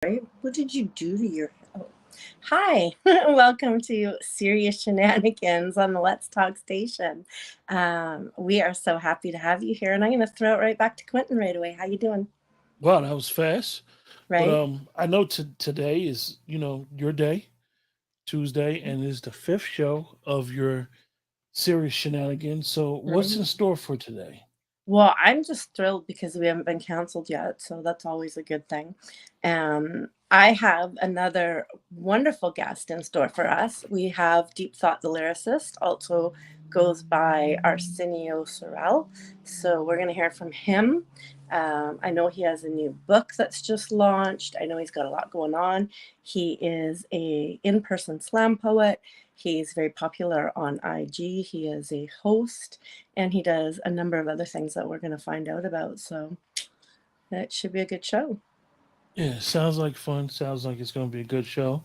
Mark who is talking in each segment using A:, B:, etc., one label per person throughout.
A: Right? What did you do to your? Oh. Hi, welcome to Serious Shenanigans on the Let's Talk station. We are so happy to have you here, and I'm going to throw it right back to Quentin right away. How you doing?
B: Wow, that was fast. But
A: Right?
B: I know today is your day, Tuesday, and is the fifth show of your series Shenanigans. So what's in
A: Right.
B: store for today?
A: Well, I'm just thrilled because we haven't been canceled yet, so that's always a good thing. I have another wonderful guest in store for us. We have Deep Thought the lyricist, also goes by Arsenio Sorel. So we're going to hear from him. I know he has a new book that's just launched. I know he's got a lot going on. He is a in-person slam poet. He's very popular on IG. He is a host and he does a number of other things that we're going to find out about. So it should be a good show.
B: Yeah, sounds like fun. Sounds like it's going to be a good show.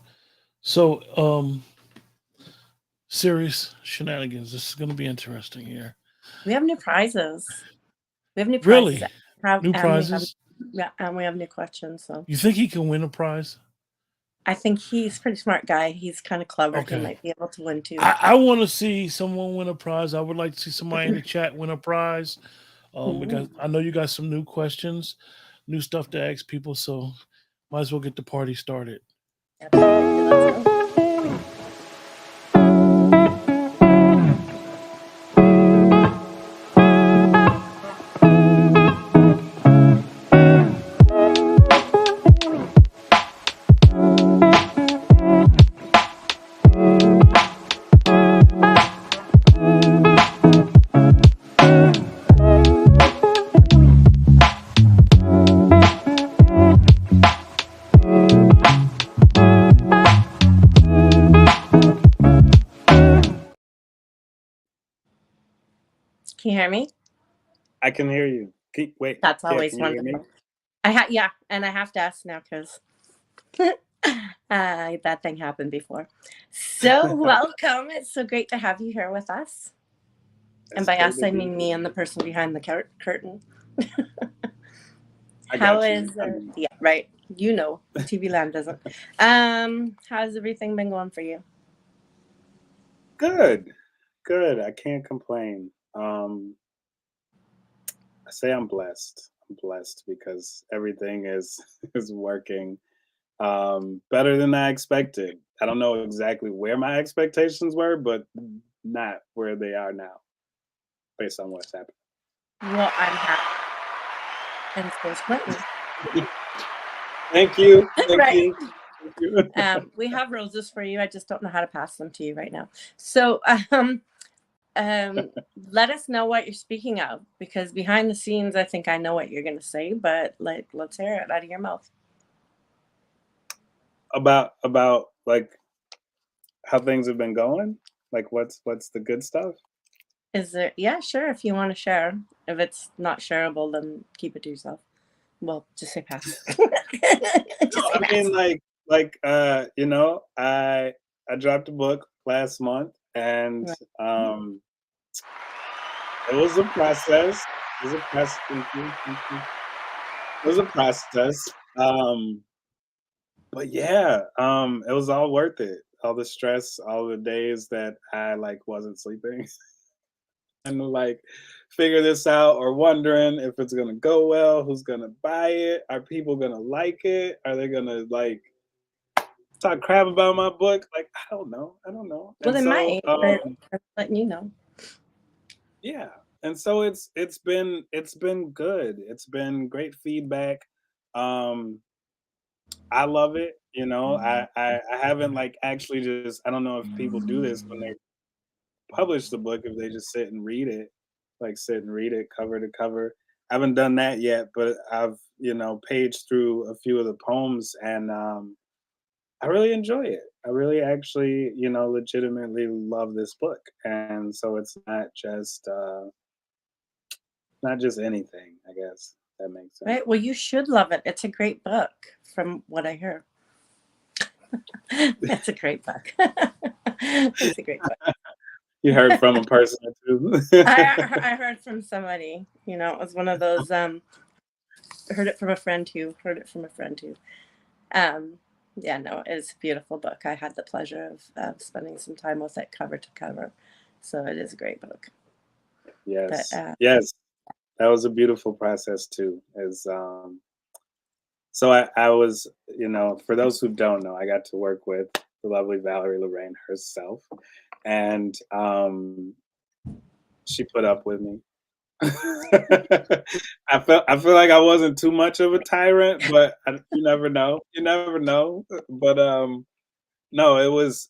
B: So, serious Shenanigans. This is going to be interesting here.
A: We have new prizes. We have new prizes.
B: Really? New
A: And we have
B: prizes?
A: yeah, and we have new questions. So
B: You think he can win a prize?
A: I think he's a pretty smart guy. He's kind of clever. He
B: Okay.
A: might be able to win too.
B: I want to see someone win a prize. I would like to see somebody in the chat win a prize. Because
A: Ooh.
B: I know you got some new questions, new stuff to ask people. So might as well get the party started.
A: Absolutely. Let's go. Can you hear me?
C: I can hear you. Wait,
A: That's
C: yeah,
A: always
C: can you hear me?
A: wonderful. Yeah, and I have to ask now because that thing happened before. So welcome. It's so great to have you here with us. And
C: It's
A: by
C: great
A: us,
C: to
A: I
C: be
A: mean
C: here.
A: me and the person behind the curtain.
C: I
A: How
C: got you.
A: is yeah, right. You know, TV land doesn't. How's everything been going for you?
C: Good, good. I can't complain. I say I'm blessed. I'm blessed because everything is is working better than I expected. I don't know exactly where my expectations were, but not where they are now, based on what's happened.
A: Well, I'm happy. And so is Clinton.
C: Thank you. Thank
A: Right.
C: you. Thank you.
A: We have roses for you. I just don't know how to pass them to you right now. So um, let us know what you're speaking of because behind the scenes, I think I know what you're going to say, but let's hear it out of your mouth.
C: About like how things have been going. Like what's the good stuff?
A: Is there? Yeah, sure. If you want to share. If it's not shareable, then keep it to yourself. Well, just say pass.
C: No,
A: Just say
C: I
A: pass.
C: mean I dropped a book last month and
A: Right.
C: um it was a process. It was a process. Thank you. Thank you. It was a process. Um but yeah, it was all worth it. All the stress, all the days that I like wasn't sleeping and like figure this out or wondering if it's gonna go well, who's gonna buy it, are people gonna like it, are they gonna like talk crap about my book. Like, I don't know. I don't know.
A: Well,
C: And
A: they
C: so
A: might, but I'm letting you know.
C: yeah. And so it's been good. It's been great feedback. Um I love it. I haven't like actually just I don't know if people do this when they publish the book, if they just sit and read it, like sit and read it cover to cover. I haven't done that yet, but I've, paged through a few of the poems and I really enjoy it. I really actually, legitimately love this book, and so it's not just anything. I guess that makes sense.
A: Right. Well, you should love it. It's a great book, from what I hear. It's a great book. It's a great book.
C: You heard from a person or two.
A: I heard from somebody. It was one of those. Heard it from a friend who heard it from a friend who. Yeah, no, it's a beautiful book. I had the pleasure of spending some time with it cover to cover. So it is a great book. But
C: Yes. Yes. That was a beautiful process too. So I was, for those who don't know, I got to work with the lovely Valerie Lorraine herself, and she put up with me. I feel like I wasn't too much of a tyrant, but you never know. You never know. But no, it was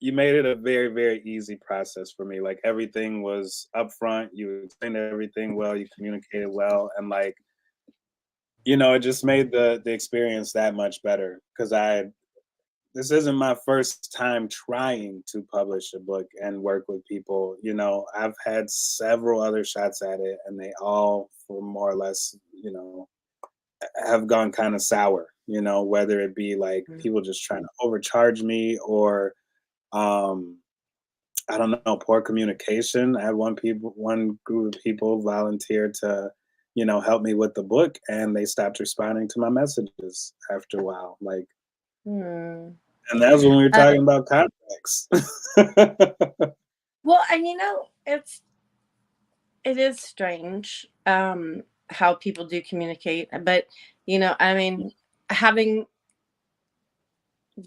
C: you made it a very, very easy process for me. Like everything was upfront. You explained everything well. You communicated well, and like it just made the experience that much better because I this isn't my first time trying to publish a book and work with people. I've had several other shots at it, and they all, for more or less, have gone kind of sour. Whether it be like people just trying to overcharge me or um, I don't know, poor communication. I had one group of people volunteer to, help me with the book, and they stopped responding to my messages after a while. Like,
A: hmm.
C: and that's when we were
A: uh,
C: talking about contracts.
A: well, and it is strange how people do communicate, but I mean, having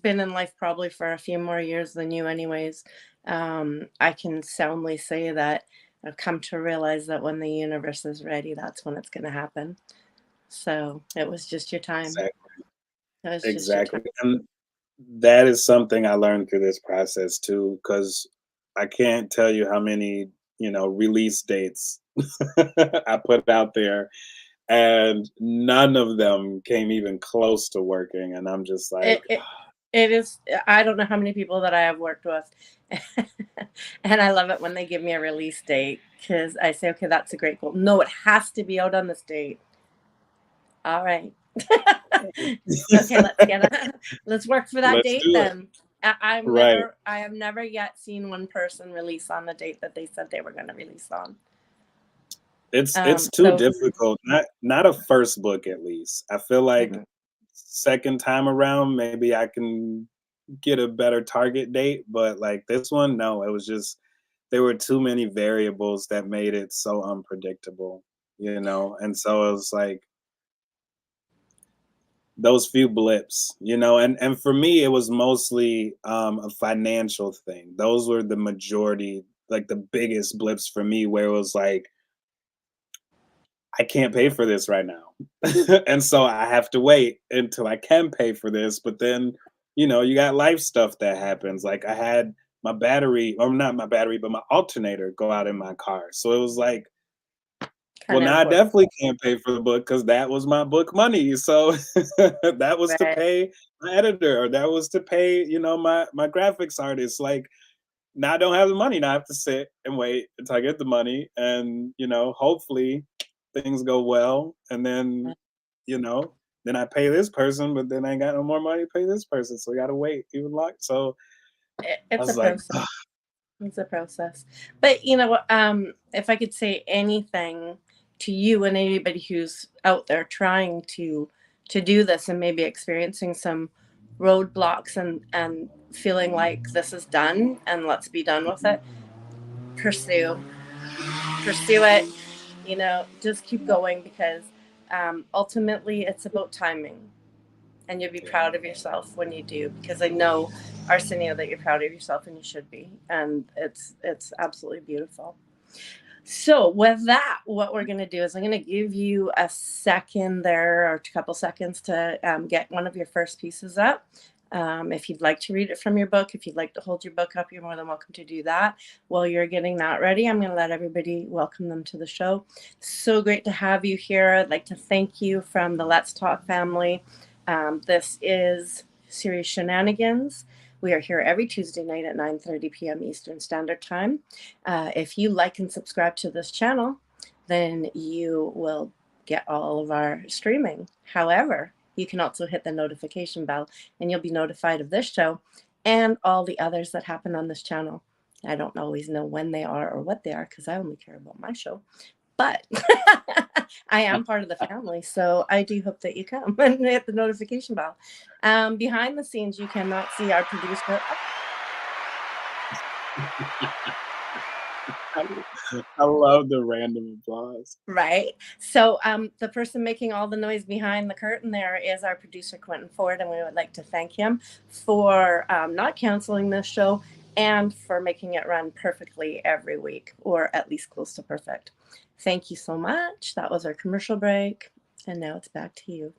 A: been in life probably for a few more years than you, anyways, I can soundly say that I've come to realize that when the universe is ready, that's when it's going to happen. So it was just your time.
C: Exactly.
A: It was just your time.
C: Exactly. And that is something I learned through this process too, because I can't tell you how many, release dates I put out there, and none of them came even close to working. And I'm just like,
A: It, it, it is, I don't know how many people that I have worked with. And I love it when they give me a release date because I say, okay, that's a great goal. No, it has to be out on this date. All right. Okay, let's work for that
C: let's
A: date
C: do it.
A: then.
C: Right.
A: I have never yet seen one person release on the date that they said they were going to release on.
C: It's too
A: So
C: difficult. Not a first book at least. I feel like
A: mhm.
C: second time around, maybe I can get a better target date, but like this one, no, it was just there were too many variables that made it so unpredictable. And so it was like those few blips, and for me it was mostly a financial thing. Those were the majority, like the biggest blips for me where it was like I can't pay for this right now. And so I have to wait until I can pay for this. But then, you got life stuff that happens. Like I had my battery, or not my battery, but my alternator go out in my car. So it was like, well,
A: Kind of
C: now I
A: important.
C: definitely can't pay for the book because that was my book money. So that was to
A: Right.
C: pay my editor, or that was to pay, my graphics artist. Like now I don't have the money. Now I have to sit and wait until I get the money, and hopefully things go well, and you know then I pay this person, but then I ain't got no more money to pay this person, so I gotta wait even like so. I
A: It's a
C: was like,
A: process. It's a process. But what? If I could say anything to you and anybody who's out there trying to do this and maybe experiencing some roadblocks and feeling like this is done and let's be done with it, pursue pursue it. Just keep going because ultimately it's about timing. And you'll be
C: yeah,
A: proud of yourself when you do because I know, Arsenio, that you're proud of yourself and you should be, and it's absolutely beautiful. So with that, what we're going to do is I'm going to give you a second there or a couple seconds to get one of your first pieces up. If you'd like to read it from your book, if you'd like to hold your book up, you're more than welcome to do that. While you're getting that ready, I'm going to let everybody welcome them to the show. So great to have you here. I'd like to thank you from the Letstalk family. This is series Shenanigans. We are here every Tuesday night at 9:30 p.m. Eastern Standard Time. If you like and subscribe to this channel, then you will get all of our streaming. However, you can also hit the notification bell and you'll be notified of this show and all the others that happen on this channel. I don't always know when they are or what they are because I only care about my show. but I am part of the family, so I do hope that you come and hit the notification bell. Behind the scenes, you cannot see our producer.
C: I love the random applause.
A: Right. So the person making all the noise behind the curtain there is our producer, Quentin Ford, and we would like to thank him for not canceling this show and for making it run perfectly every week, or at least close to perfect. Thank you so much. That was our commercial break. And now it's back to you.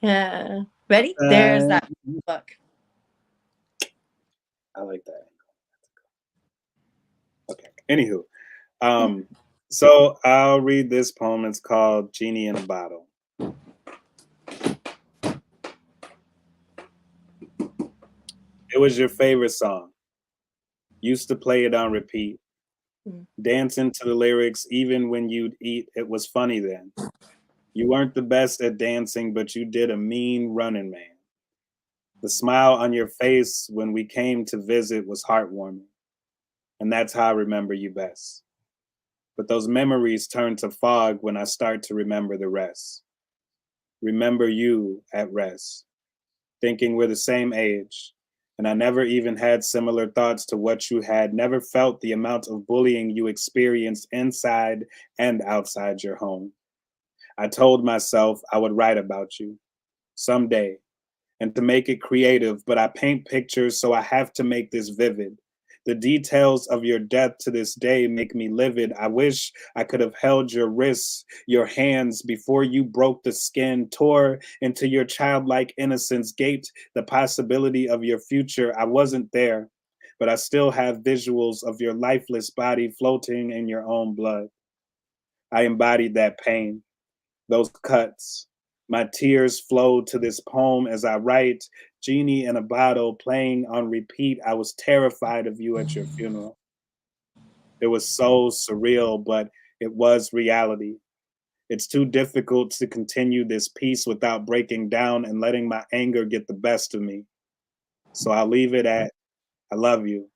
A: Yeah. Ready? There's that book.
C: I like that. Okay. Anywho, so I'll read this poem. It's called Genie in a Bottle. It was your favorite song. Used to play it on repeat. Dancing to the lyrics even when you'd eat. It was funny then. You weren't the best at dancing, but you did a mean running man. The smile on your face when we came to visit was heartwarming. And that's how I remember you best. But those memories turn to fog when I start to remember the rest. Remember you at rest, thinking we're the same age. And I never even had similar thoughts to what you had, never felt the amount of bullying you experienced inside and outside your home. I told myself I would write about you someday and to make it creative, but I paint pictures, so I have to make this vivid. The details of your death to this day make me livid. I wish I could have held your wrists, your hands before you broke the skin, tore into your childlike innocence, gaped the possibility of your future. I wasn't there, but I still have visuals of your lifeless body floating in your own blood. I embodied that pain, those cuts. My tears flow to this poem as I write, Genie in a Bottle playing on repeat. I was terrified of you at your funeral. It was so surreal, but it was reality. It's too difficult to continue this piece without breaking down and letting my anger get the best of me. So I'll leave it at, I love you,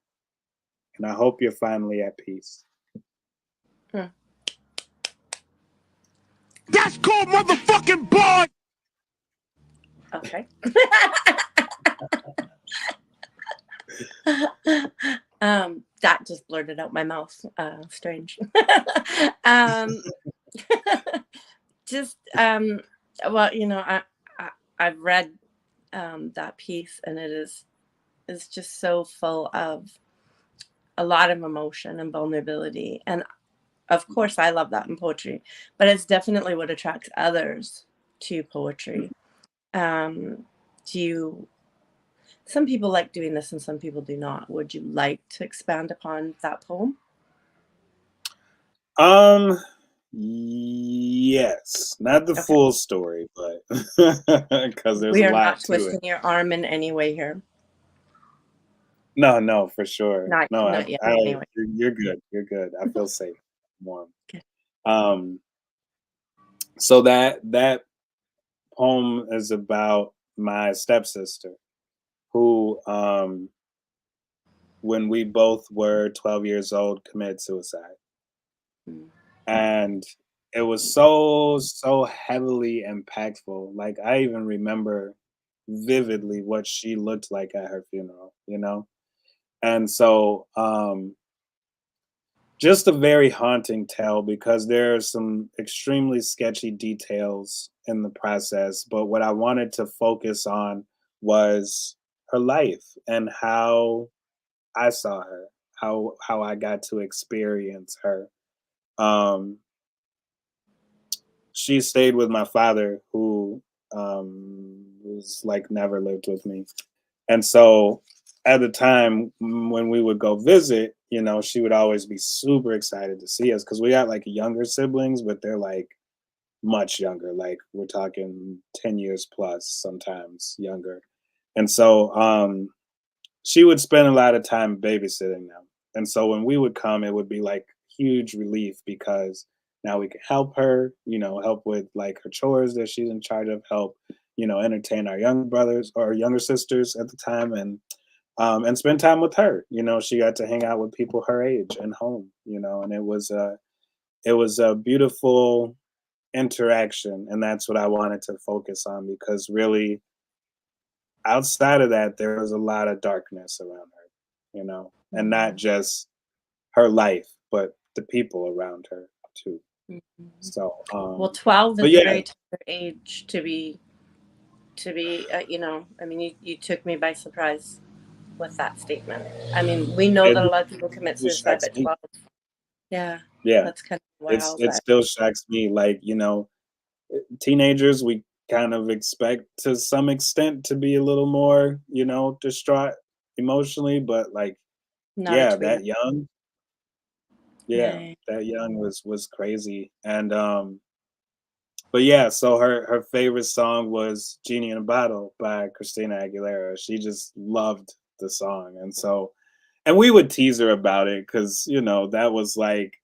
C: and I hope you're finally at peace.
D: That's called motherfucking boy.
A: Okay. That just blurted out my mouth. Strange. Just well, you know, I've read that piece, and it's just so full of a lot of emotion and vulnerability. And of course, I love that in poetry, but it's definitely what attracts others to poetry. Some people like doing this and some people do not. Would you like to expand upon that poem?
C: Yes, not the
A: Okay.
C: full story, but because there's
A: We
C: a
A: are
C: lot
A: not
C: to
A: twisting
C: it.
A: your arm in any way here.
C: No, for sure.
A: Not yet. Anyway.
C: You're good. You're good. I feel safe, warm.
A: Okay.
C: So that poem is about my stepsister, who, when we both were 12 years old, committed suicide. And it was so heavily impactful. Like, I even remember vividly what she looked like at her funeral, you know? And so just a very haunting tale, because there are some extremely sketchy details in the process, but what I wanted to focus on was her life and how I saw her, how I got to experience her. She stayed with my father, who was like never lived with me. And so at the time when we would go visit, you know, she would always be super excited to see us, because we got like younger siblings, but they're like much younger. Like, we're talking 10 years plus, sometimes younger. And so she would spend a lot of time babysitting them. And so when we would come, it would be like huge relief, because now we could help her, you know, help with like her chores that she's in charge of, help, you know, entertain our younger brothers or younger sisters at the time, and spend time with her. You know, she got to hang out with people her age and home, you know, and it was it was a beautiful interaction, and that's what I wanted to focus on, because really outside of that there was a lot of darkness around her, and not just her life, but the people around her too.
A: Mhm.
C: So,
A: Well, 12
C: but
A: is a
C: yeah,
A: very tender age to be, I mean, you took me by surprise with that statement. I mean, we know
C: it,
A: that a lot of people commit
C: it
A: suicide,
C: shocks
A: but
C: me.
A: 12, yeah,
C: Yeah,
A: that's kind of wild.
C: it still shocks me. Like, teenagers, we kind of expect to some extent to be a little more, distraught emotionally, but like,
A: Not a
C: yeah,
A: tweener.
C: yeah,
A: Yeah.
C: that young was crazy. And but yeah, so her favorite song was Genie in a Bottle by Christina Aguilera. She just loved the song. And we would tease her about it because, that was like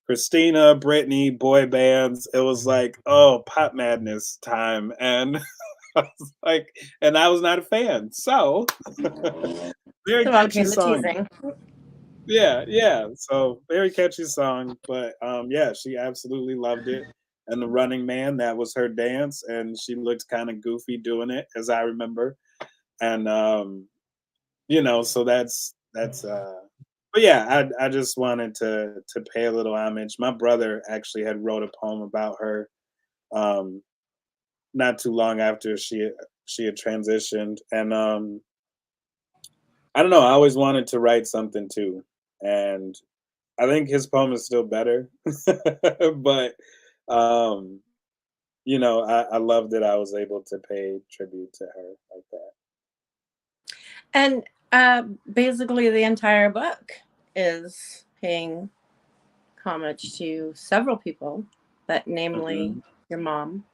C: Christina, Britney, boy bands. It was like, oh, pop madness time. And I was like, and I was not a fan. So very
A: So
C: catchy
A: okay, the
C: song.
A: teasing.
C: Yeah, yeah. So very catchy song. But yeah, she absolutely loved it. And the Running Man, that was her dance, and she looked kind of goofy doing it, as I remember. And so that's but yeah, I just wanted to pay a little homage. My brother actually had wrote a poem about her um not too long after she had transitioned. And I don't know, I always wanted to write something too. And I think his poem is still better. But um I love that I was able to pay tribute to her like that.
A: And basically, the entire book is paying homage to several people, but namely
C: Hmm.
A: your mom.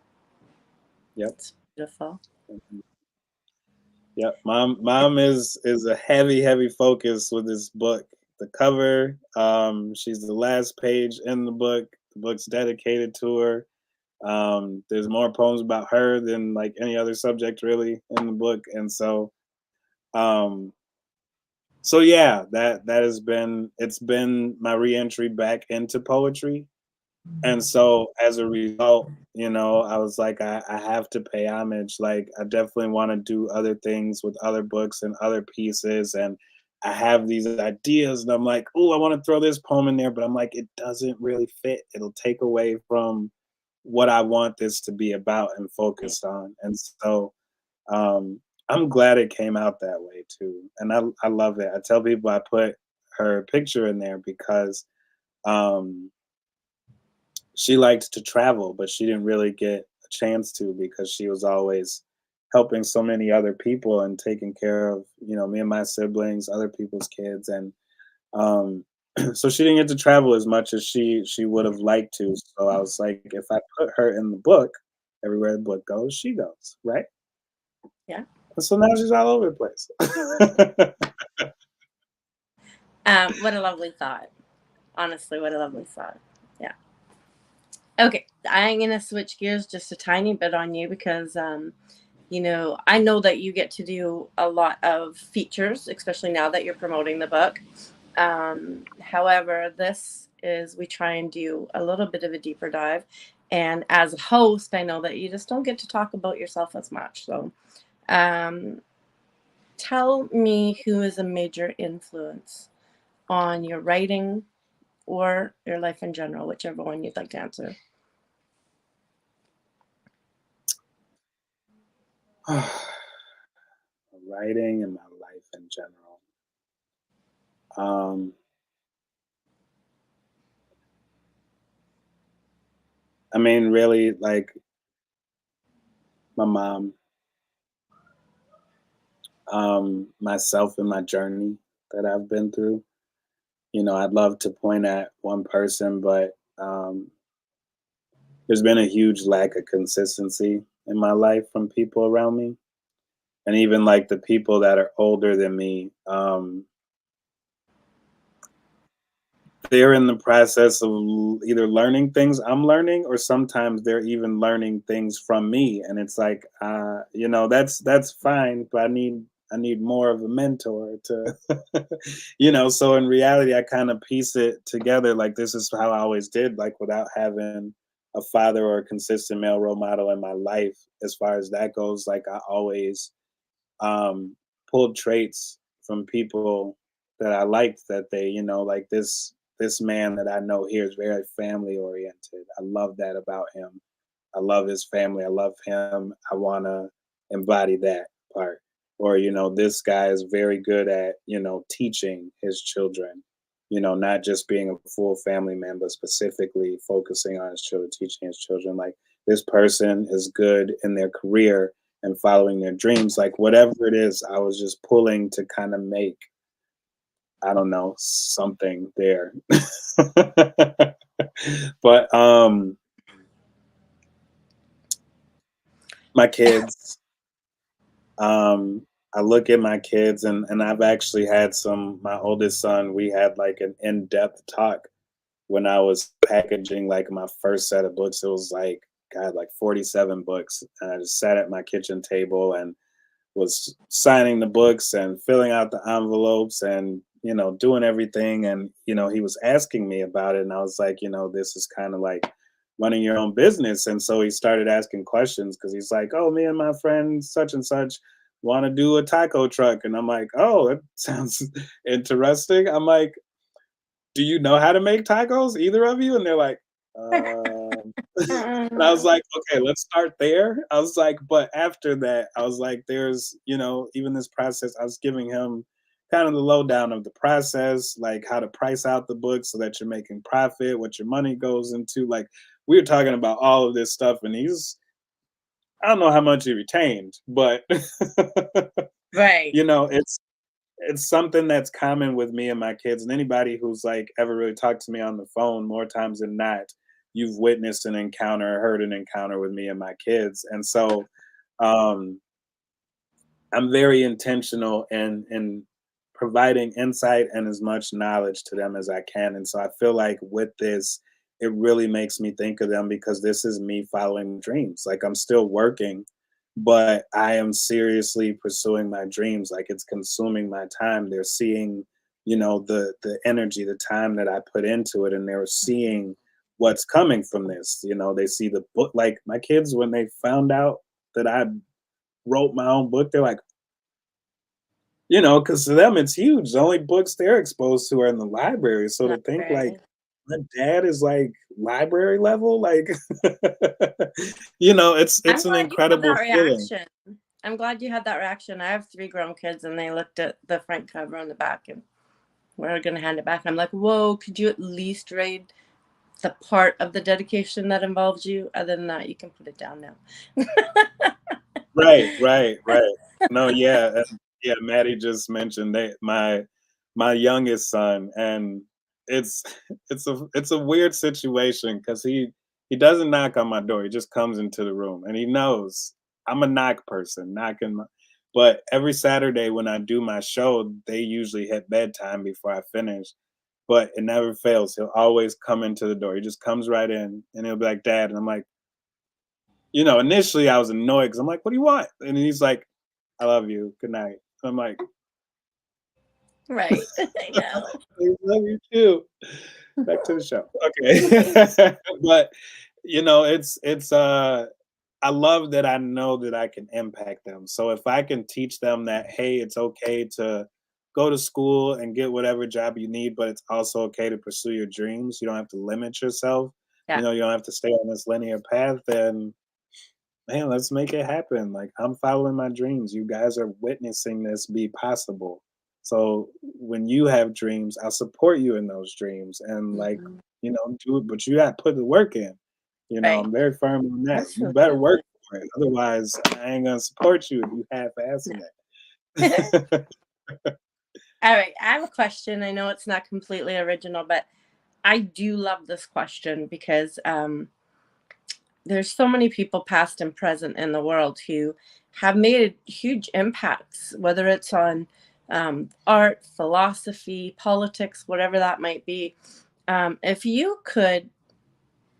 C: Yep.
A: It's beautiful.
C: Mhm. Yep, mom is a heavy focus with this book. The cover, she's the last page in the book. The book's dedicated to her. There's more poems about her than like any other subject really in the book, and um, so yeah, that has been it's been my reentry back into poetry. And so as a result, I was like, I have to pay homage. Like, I definitely want to do other things with other books and other pieces. And I have these ideas, and I'm like, oh, I want to throw this poem in there, but I'm like, it doesn't really fit. It'll take away from what I want this to be about and focused on. And so I'm glad it came out that way too. And I love it. I tell people I put her picture in there because um, she liked to travel, but she didn't really get a chance to because she was always helping so many other people and taking care of, me and my siblings, other people's kids. And um, so she didn't get to travel as much as she would have liked to. So I was like, if I put her in the book, everywhere the book goes, she goes, right?
A: Yeah.
C: And so now she's all over the place.
A: What a lovely thought. Honestly, what a lovely thought. Yeah. Okay, I'm gonna switch gears just a tiny bit on you because I know that you get to do a lot of features, especially now that you're promoting the book. However, this is we try and do a little bit of a deeper dive. And as a host, I know that you just don't get to talk about yourself as much. So um, tell me who is a major influence on your writing or your life in general, whichever one you'd like to answer.
C: Writing and my life in general. Um, I mean, really, like my mom, myself and my journey that I've been through. I'd love to point at one person, but there's been a huge lack of consistency in my life from people around me. And even like the people that are older than me, they're in the process of either learning things I'm learning, or sometimes they're even learning things from me. And it's like, that's fine, but I need I need more of a mentor to, so in reality, I kind of piece it together. Like, this is how I always did, like, without having a father or a consistent male role model in my life. As far as that goes, like, I always um, pulled traits from people that I liked, that they, like, this man that I know here is very family oriented. I love that about him. I love his family. I love him. I want to embody that part. Or, this guy is very good at, teaching his children, not just being a full family man, but specifically focusing on his children, teaching his children. Like, this person is good in their career and following their dreams. Like, whatever it is, I was just pulling to kind of make, I don't know, something there. But my kids, I look at my kids, and I've actually had my oldest son, we had like an in-depth talk when I was packaging like my first set of books. It was like, God, like 47 books. And I just sat at my kitchen table and was signing the books and filling out the envelopes and, doing everything. And, he was asking me about it. And I was like, this is kind of like running your own business. And so he started asking questions, because he's like, oh, me and my friend such and such want to do a taco truck. And I'm like, oh, it sounds interesting. I'm like, do you know how to make tacos, either of you? And they're like, and I was like, okay, let's start there. I was like, but after that, I was like, there's, even this process, I was giving him kind of the lowdown of the process, like how to price out the book so that you're making profit, what your money goes into. Like, we were talking about all of this stuff, and I don't know how much he retained, but
A: Right.
C: it's something that's common with me and my kids, and anybody who's like ever really talked to me on the phone, more times than not, you've witnessed an encounter, heard an encounter with me and my kids. And so um I'm very intentional in providing insight and as much knowledge to them as I can. And so I feel like with this, it really makes me think of them, because this is me following dreams. Like, I'm still working, but I am seriously pursuing my dreams. Like, it's consuming my time. They're seeing, the energy, the time that I put into it, and they're seeing what's coming from this. They see the book. Like, my kids, when they found out that I wrote my own book, they're like, because to them it's huge. The only books they're exposed to are in the library. So to
A: Not
C: think like
A: very.
C: my dad is like library level, like
A: I'm
C: it's an
A: glad you had
C: incredible
A: that
C: feeling.
A: reaction. I'm glad you had that reaction. I have 3 grown kids, and they looked at the front cover and the back, and we're gonna hand it back. I'm like, whoa, could you at least read the part of the dedication that involves you? Other than that, you can put it down now.
C: Right, right, right. No, yeah, and yeah, Maddie just mentioned my youngest son, and it's it's a weird situation, because he doesn't knock on my door. He just comes into the room, and he knows I'm a knock person, knocking my. But every Saturday when I do my show, they usually hit bedtime before I finish. But it never fails. He'll always come into the door. He just comes right in, and he'll be like, "Dad," and I'm like, initially I was annoyed, because I'm like, "What do you want?" And he's like, "I love you. Good night." I'm like,
A: Right. I know.
C: "I love you too." Back to the show. Okay. But it's I love that I know that I can impact them. So if I can teach them that, hey, it's okay to go to school and get whatever job you need, but it's also okay to pursue your dreams. You don't have to limit yourself.
A: Yeah.
C: You don't have to stay on this linear path. Then man, let's make it happen. Like, I'm following my dreams. You guys are witnessing this be possible. So when you have dreams, I'll support you in those dreams, and like,
A: Mhm.
C: do it, but you got to put the work in.
A: Right.
C: I'm very firm on that. You better
A: Absolutely.
C: work for it. Otherwise, I ain't gonna support you if you half-assing
A: No.
C: it.
A: All right. I have a question. I know it's not completely original, but I do love this question because there's so many people past and present in the world who have made huge impacts, whether it's on art, philosophy, politics, whatever that might be. If you could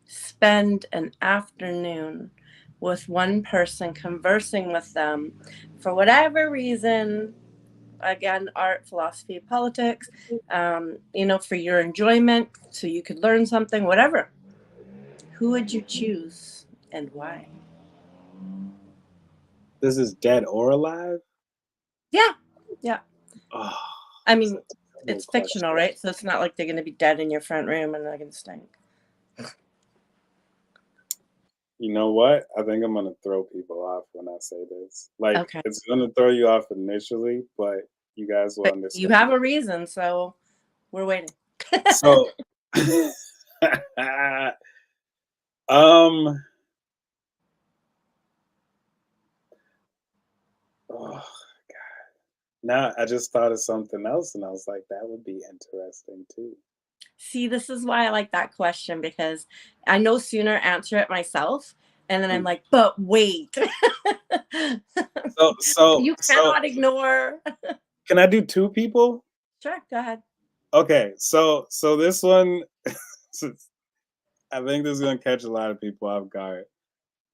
A: spend an afternoon with one person, conversing with them for whatever reason, again, art, philosophy, politics, for your enjoyment, so you could learn something, whatever, who would you choose and why?
C: This is dead or alive?
A: Yeah.
C: Oh,
A: I
C: that's
A: mean,
C: a terrible
A: it's fictional,
C: question.
A: right? So it's not like they're going to be dead in your front room and they're going to stink.
C: You know what? I think I'm gonna throw people off when I say this. Like,
A: Okay.
C: it's gonna throw you off initially, but you guys will
A: But you
C: understand.
A: have a reason, so we're waiting.
C: So, um, oh, now I just thought of something else, and I was like, that would be interesting too.
A: See, this is why I like that question, because I no sooner answer it myself, and then I'm
C: Hmm.
A: like, but wait.
C: So,
A: You cannot ignore.
C: can I do two people?
A: Sure, go ahead.
C: Okay, so this one, I think this is gonna catch a lot of people off guard.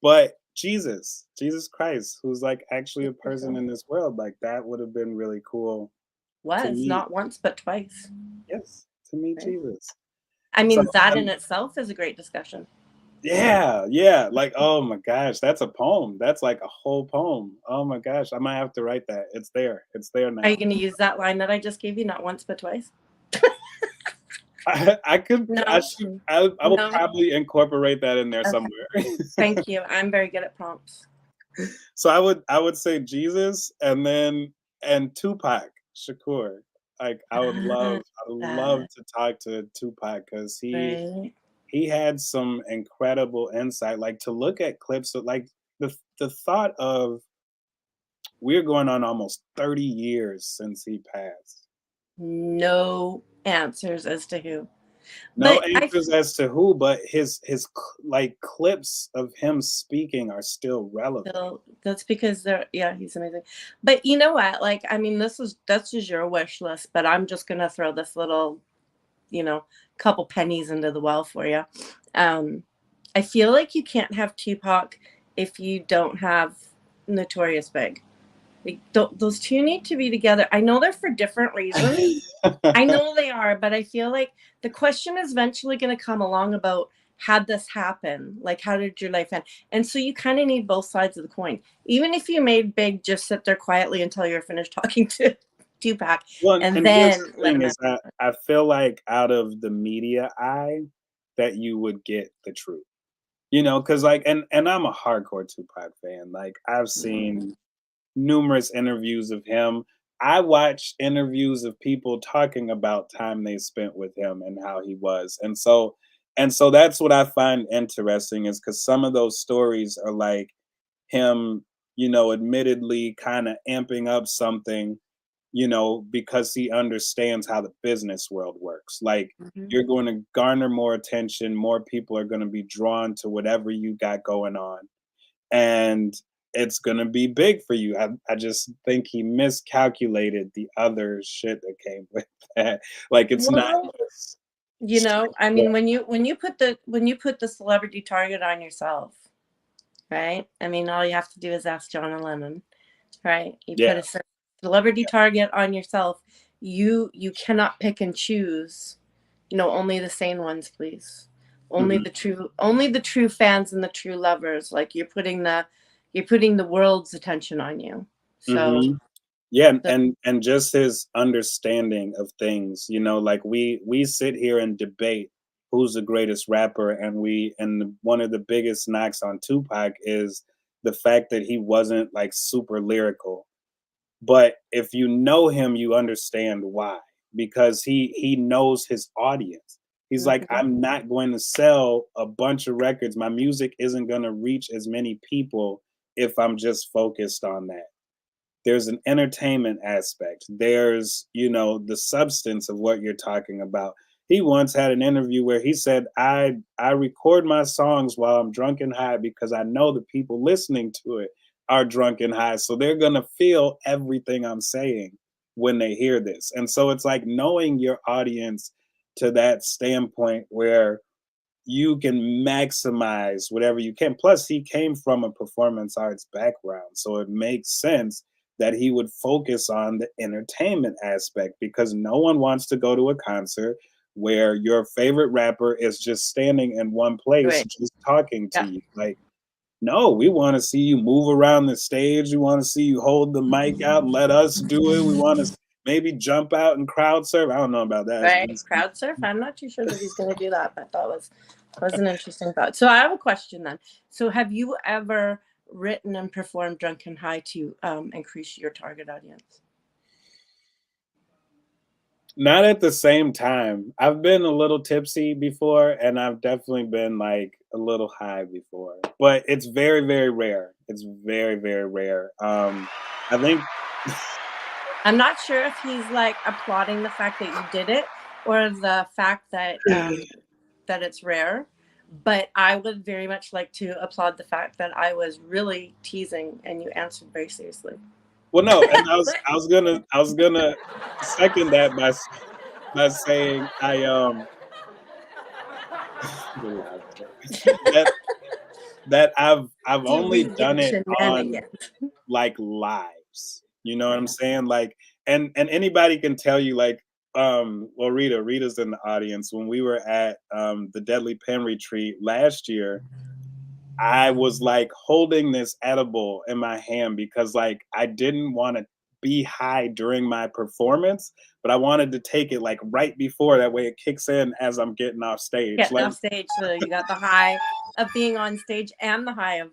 C: But Jesus Christ, who's like actually a person in this world, like that would have been really cool to
A: Was
C: meet.
A: not once, but twice.
C: Yes, to meet
A: Right?
C: Jesus.
A: I
C: So
A: mean, that in itself is a great discussion.
C: yeah, like oh my gosh, that's a poem. That's like a whole poem. Oh my gosh, I might have to write that. It's there. It's there
A: Are you
C: now.
A: going to use that line that I just gave you? Not once, but twice?
C: I could. I
A: No.
C: should. I will
A: No.
C: probably incorporate that in there
A: Okay.
C: somewhere.
A: Thank you. I'm very good at prompts.
C: So I would say Jesus and Tupac Shakur. Like I'd love
A: That,
C: to talk to Tupac because
A: right?
C: he had some incredible insight. Like to look at clips of like the thought of we're going on almost 30 years since he passed.
A: No answers as to who.
C: No
A: But I
C: answers as to who, but like clips of him speaking are still relevant.
A: feel that's because he's amazing. But you know what? Like, I mean, that's just your wish list, but I'm just gonna throw this little, couple pennies into the well for you. I feel like you can't have Tupac if you don't have Notorious Big. Like, those two need to be together. I know they're for different reasons. I know they are, but I feel like the question is eventually going to come along about, had this happen? Like, how did your life end? And so you kind of need both sides of the coin. Even if you made Big just sit there quietly until you're finished talking to Tupac,
C: Well,
A: and
C: and here's
A: then
C: the
A: let
C: thing
A: him
C: is that I feel like out of the media eye that you would get the truth. Because like and I'm a hardcore Tupac fan. Like I've
A: out.
C: seen numerous interviews of him. I watched interviews of people talking about time they spent with him and how he was. And so that's what I find interesting is because some of those stories are like him, admittedly kind of amping up something because he understands how the business world works. Like
A: Mhm.
C: you're going to garner more attention, more people are going to be drawn to whatever you got going on. And it's going to be big for you. I just think he miscalculated the other shit that came with that. Like it's not
A: Well,
C: just straight
A: I
C: up.
A: mean, when you put the celebrity target on yourself, right? I mean, all you have to do is ask John Lennon, right? You
C: Yeah.
A: put a celebrity
C: Yeah.
A: target on yourself. You cannot pick and choose. Only the sane ones, please.
C: Mhm.
A: Only the true fans and the true lovers. Like you're putting the world's attention on you. So,
C: Mhm. Yeah,
A: the,
C: and just his understanding of things, like we sit here and debate who's the greatest rapper, and one of the biggest knocks on Tupac is the fact that he wasn't like super lyrical. But if you know him, you understand why, because he knows his audience. He's like,
A: Mhm.
C: I'm not going to sell a bunch of records. My music isn't going to reach as many people if I'm just focused on that. There's an entertainment aspect. There's, the substance of what you're talking about. He once had an interview where he said, I record my songs while I'm drunk and high because I know the people listening to it are drunk and high. So they're gonna feel everything I'm saying when they hear this. And so it's like knowing your audience to that standpoint where you can maximize whatever you can. Plus, he came from a performance arts background, so it makes sense that he would focus on the entertainment aspect, because no one wants to go to a concert where your favorite rapper is just standing in one place,
A: Right.
C: just talking to
A: Yeah.
C: you. Like, no, we want to see you move around the stage. We want to see you hold the mic out and let us do it. We want to maybe jump out and crowd surf. I don't know about that. It's
A: Right.
C: risky.
A: Crowd surf. I'm not too sure that he's going to do that, but that was an interesting thought. So I have a question then. So have you ever written and performed drunken high to increase your target audience?
C: Not at the same time. I've been a little tipsy before, and I've definitely been like a little high before, but it's very, very rare. It's very, very rare. I think
A: I'm not sure if he's like applauding the fact that you did it or the fact that that it's rare, but I would very much like to applaud the fact that I was really teasing and you answered very seriously.
C: well, no, and I was gonna second that by saying that I've
A: Do you
C: only
A: really
C: done
A: get
C: it on
A: shenanigans?
C: like lives. You know what I'm saying? Like, and anybody can tell you, like, well, Rita's in the audience. When we were at the Deadly Pen retreat last year, I was like holding this edible in my hand because like I didn't want to be high during my performance, but I wanted to take it like right before, that way it kicks in as I'm getting off stage.
A: Getting
C: Like,
A: off stage, so you got the high of being on stage and the high of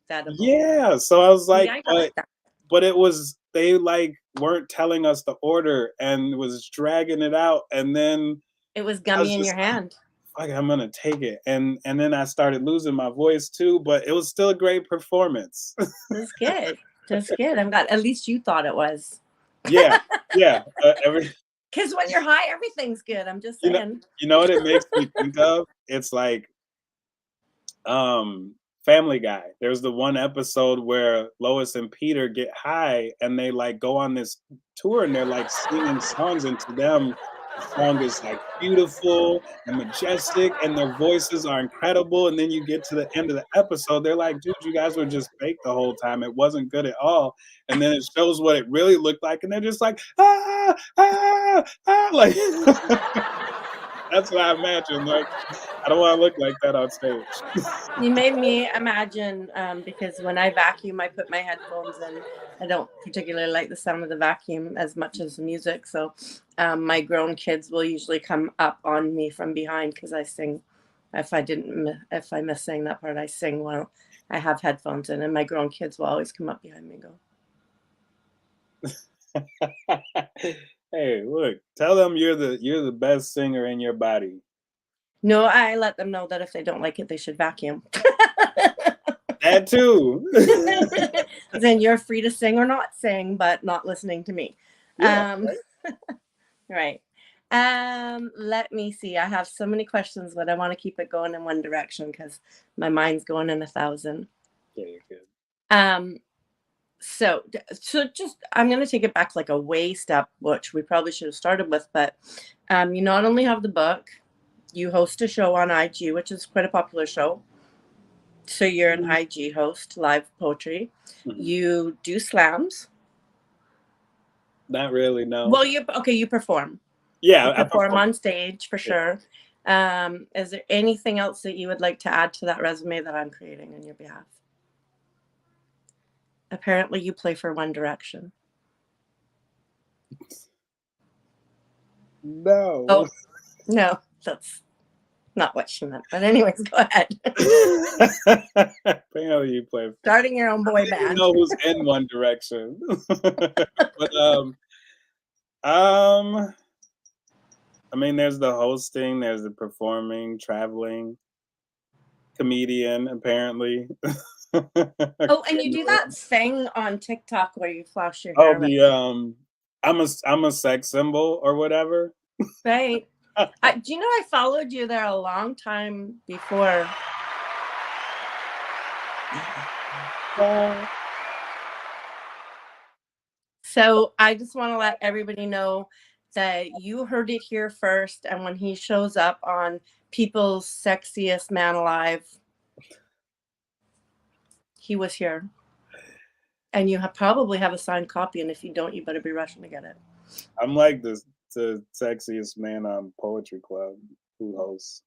A: that.
C: yeah. So I was
A: See,
C: like,
A: I got that.
C: but it was, they like weren't telling us the order and was dragging it out, and then
A: It was
C: I was
A: gummy in
C: just
A: your hand.
C: like, I'm gonna take it, and then I started losing my voice too, but it was still a great performance.
A: That's good. That's good. I'm glad. At least you thought it was.
C: Yeah, yeah.
A: Because when you're high, everything's good. I'm just
C: You know,
A: saying.
C: you know what it makes me think of? It's like Family Guy. There's the one episode where Lois and Peter get high and they like go on this tour and they're like singing songs, and to them the song is like beautiful and majestic and their voices are incredible, and then you get to the end of the episode, they're like, dude, you guys were just fake the whole time. It wasn't good at all. And then it shows what it really looked like, and they're just like, ah, ah, ah, like that's what I imagine. Like, I don't want to look like that on stage.
A: You made me imagine because when I vacuum, I put my headphones in. I don't particularly like the sound of the vacuum as much as the music. So my grown kids will usually come up on me from behind because I sing. If I miss saying that part, I sing while I have headphones in, and my grown kids will always come up behind me and go.
C: Hey, look, tell them you're the best singer in your body.
A: No, I let them know that if they don't like it, they should vacuum.
C: That too.
A: Then you're free to sing or not sing, but not listening to me.
C: Yeah,
A: Right. Let me see. I have so many questions, but I want to keep it going in one direction because my mind's going in 1,000.
C: yeah, you're good.
A: So just I'm going to take it back like a way step, which we probably should have started with, but you not only have the book, you host a show on IG, which is quite a popular show. So you're an IG host, live poetry.
C: Mm-hmm.
A: You do slams.
C: Not really, no.
A: Well, you perform.
C: Yeah,
A: you perform on stage for sure. Is there anything else that you would like to add to that resume that I'm creating on your behalf? Apparently you play for One Direction.
C: No.
A: Oh, no, that's not what she meant. But anyways, go ahead.
C: Apparently you play.
A: Starting your own boy band.
C: You know who's in One Direction. But I mean, there's the hosting, there's the performing, traveling, comedian, apparently.
A: Oh, and you do that thing on TikTok where you flash your
C: Oh,
A: hair.
C: I'm a sex symbol or whatever.
A: Right. Do you know I followed you there a long time before? So I just want to let everybody know that you heard it here first. And when he shows up on People's Sexiest Man Alive, he was here. And you probably have a signed copy. And if you don't, you better be rushing to get it.
C: I'm like the sexiest man on Poetry Club who hosts.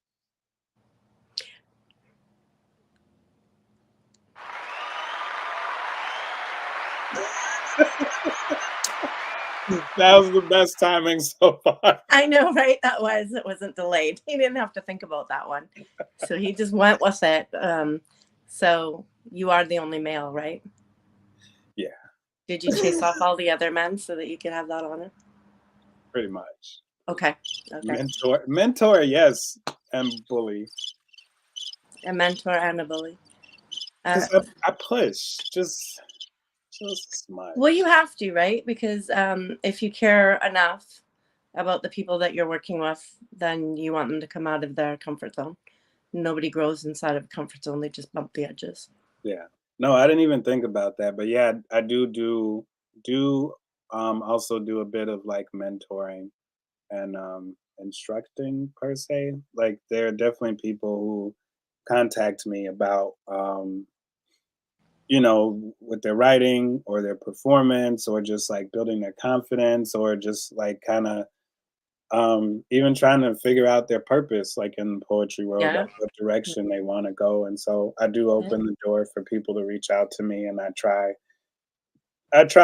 C: That was the best timing so far.
A: I know, right? It wasn't delayed. He didn't have to think about that one. So he just went with it. So you are the only male, right?
C: Yeah.
A: Did you chase off all the other men so that you could have that honor?
C: Pretty much.
A: Okay.
C: Mentor, yes, and bully.
A: A mentor and a bully.
C: I push, just smile.
A: Well, you have to, right? Because if you care enough about the people that you're working with, then you want them to come out of their comfort zone. Nobody grows inside of a comfort zone. They just bump the edges.
C: Yeah. No, I didn't even think about that. But yeah, I do also do a bit of like mentoring and instructing per se. Like there are definitely people who contact me about with their writing or their performance or just like building their confidence or just like kind of even trying to figure out their purpose like in the poetry world,
A: Yeah.
C: like what direction they want to go. And so I do open the door for people to reach out to me, and I try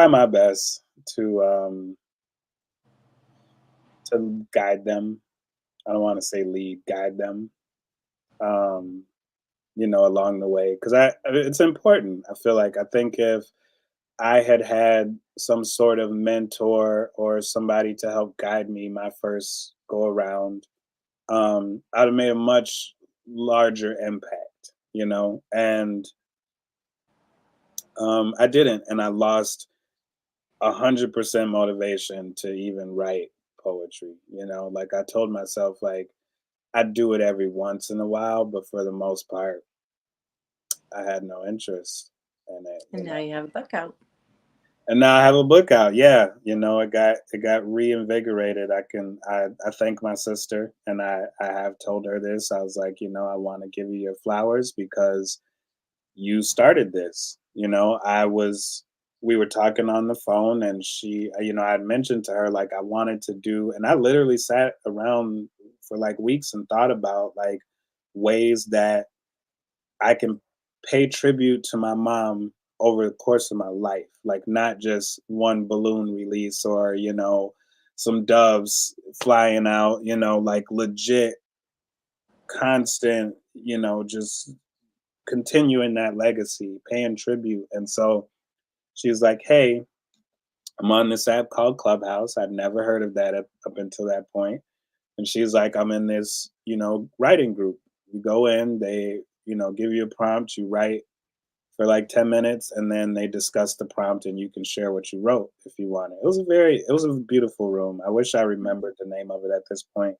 C: my best to guide them. I don't want to say lead, guide them. Along the way, because it's important. I think if I had some sort of mentor or somebody to help guide me my first go around, I'd have made a much larger impact, and I didn't, and I lost 100% motivation to even write poetry. Like I told myself, like I'd do it every once in a while, but for the most part, I had no interest in it.
A: And now you have a book out.
C: And now I have a book out. Yeah, it got reinvigorated. I thank my sister, and I have told her this. I was like, I want to give you your flowers because you started this. We were talking on the phone, and she, I had mentioned to her like I wanted to do, and I literally sat around for like weeks and thought about like ways that I can pay tribute to my mom over the course of my life, like not just one balloon release or, some doves flying out, like legit, constant, just continuing that legacy, paying tribute. And so she's like, hey, I'm on this app called Clubhouse. I've never heard of that up until that point. And she's like, I'm in this, writing group. You go in, they, give you a prompt, you write for like 10 minutes, and then they discuss the prompt and you can share what you wrote if you want it. It was a beautiful room. I wish I remembered the name of it at this point.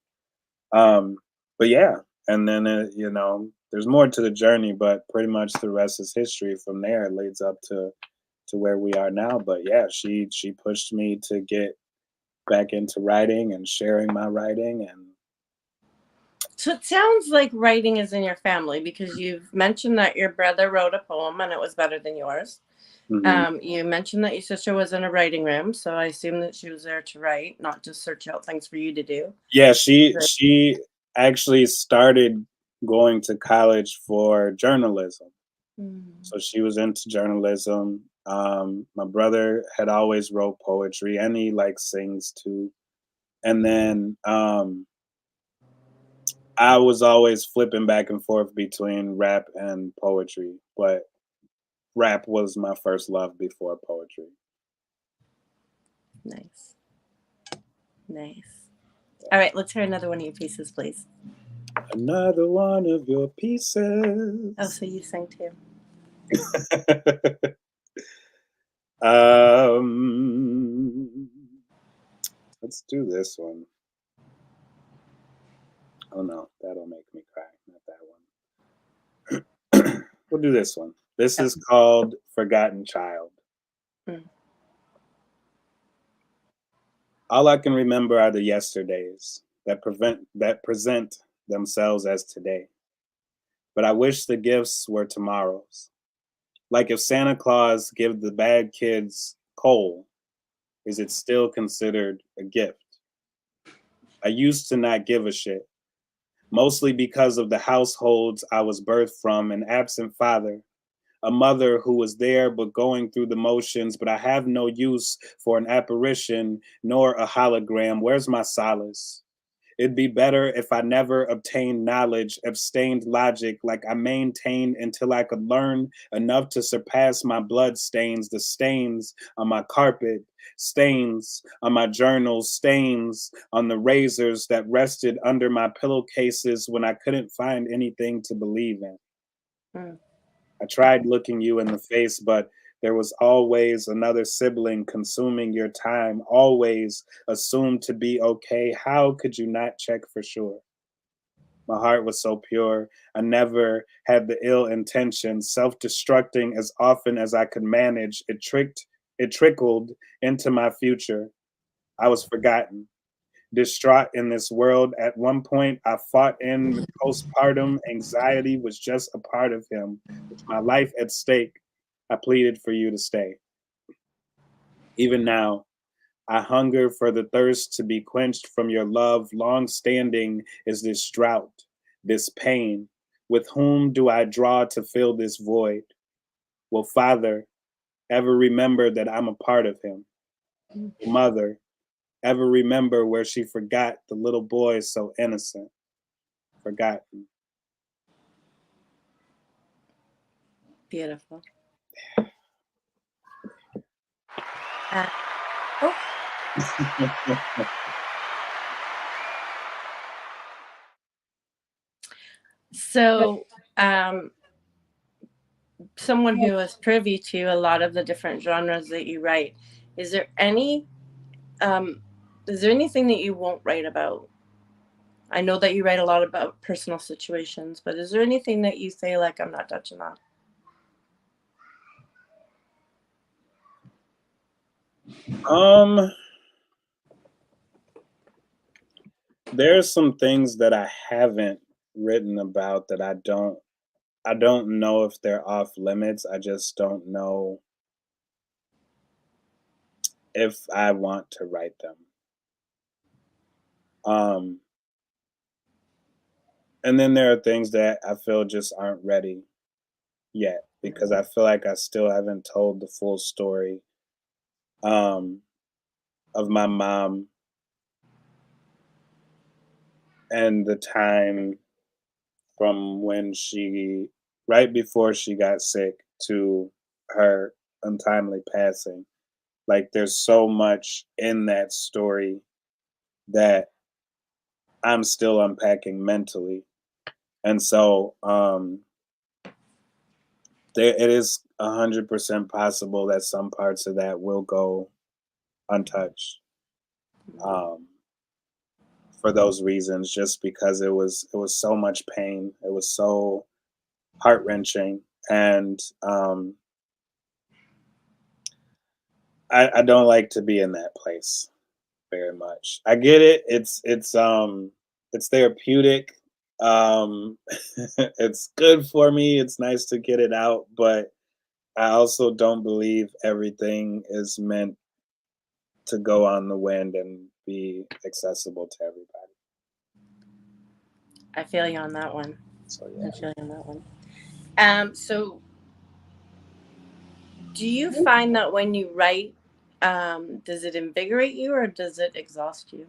C: But yeah, and then, there's more to the journey, but pretty much the rest is history. From there, it leads up to where we are now. But yeah, she pushed me to get back into writing and sharing my writing. And
A: So it sounds like writing is in your family because you've mentioned that your brother wrote a poem and it was better than yours. You mentioned that your sister was in a writing room, so I assume that she was there to write, not just search out things for you to do.
C: Yeah, she actually started going to college for journalism. So she was into journalism. My brother had always wrote poetry, and he like sings too. And then I was always flipping back and forth between rap and poetry, but rap was my first love before poetry.
A: Nice. All right, let's hear another one of your pieces, please.
C: Another one of your pieces.
A: Oh, so you sing too.
C: Let's do this one. Oh no, that'll make me cry. Not that one. We'll do this one. This is called Forgotten Child. All I can remember are the yesterdays that present themselves as today. But I wish the gifts were tomorrows. Like if Santa Claus give the bad kids coal, is it still considered a gift? I used to not give a shit, mostly because of the households I was birthed from, an absent father, a mother who was there but going through the motions, but I have no use for an apparition nor a hologram. Where's my solace? It'd be better if I never obtained knowledge, abstained logic like I maintained until I could learn enough to surpass my blood stains, the stains on my carpet, stains on my journals, stains on the razors that rested under my pillowcases when I couldn't find anything to believe in.
A: Mm.
C: I tried looking you in the face, but there was always another sibling consuming your time, always assumed to be okay. How could you not check for sure? My heart was so pure. I never had the ill intention, self-destructing as often as I could manage. It trickled into my future. I was forgotten, distraught in this world. At one point, I fought in postpartum anxiety was just a part of him. With my life at stake, I pleaded for you to stay. Even now, I hunger for the thirst to be quenched from your love. Long standing is this drought, this pain. With whom do I draw to fill this void? Will Father ever remember that I'm a part of him? Will Mother ever remember where she forgot the little boy so innocent, forgotten?
A: Beautiful. Oh. So, someone who is privy to a lot of the different genres that you write, is there anything that you won't write about? I know that you write a lot about personal situations, but is there anything that you say, like, I'm not touching that?
C: There's some things that I haven't written about that I don't know if they're off limits. I just don't know if I want to write them. And then there are things that I feel just aren't ready yet because I feel like I still haven't told the full story of my mom and the time from when right before she got sick to her untimely passing. Like there's so much in that story that I'm still unpacking mentally. And so it is 100% possible that some parts of that will go untouched. For those reasons, just because it was so much pain, it was so heart wrenching, and I don't like to be in that place very much. I get it; it's therapeutic. It's good for me. It's nice to get it out, but I also don't believe everything is meant to go on the wind and be accessible to everybody.
A: I feel you on that one.
C: So yeah.
A: I feel you on that one. So do you find that when you write, does it invigorate you or does it exhaust you?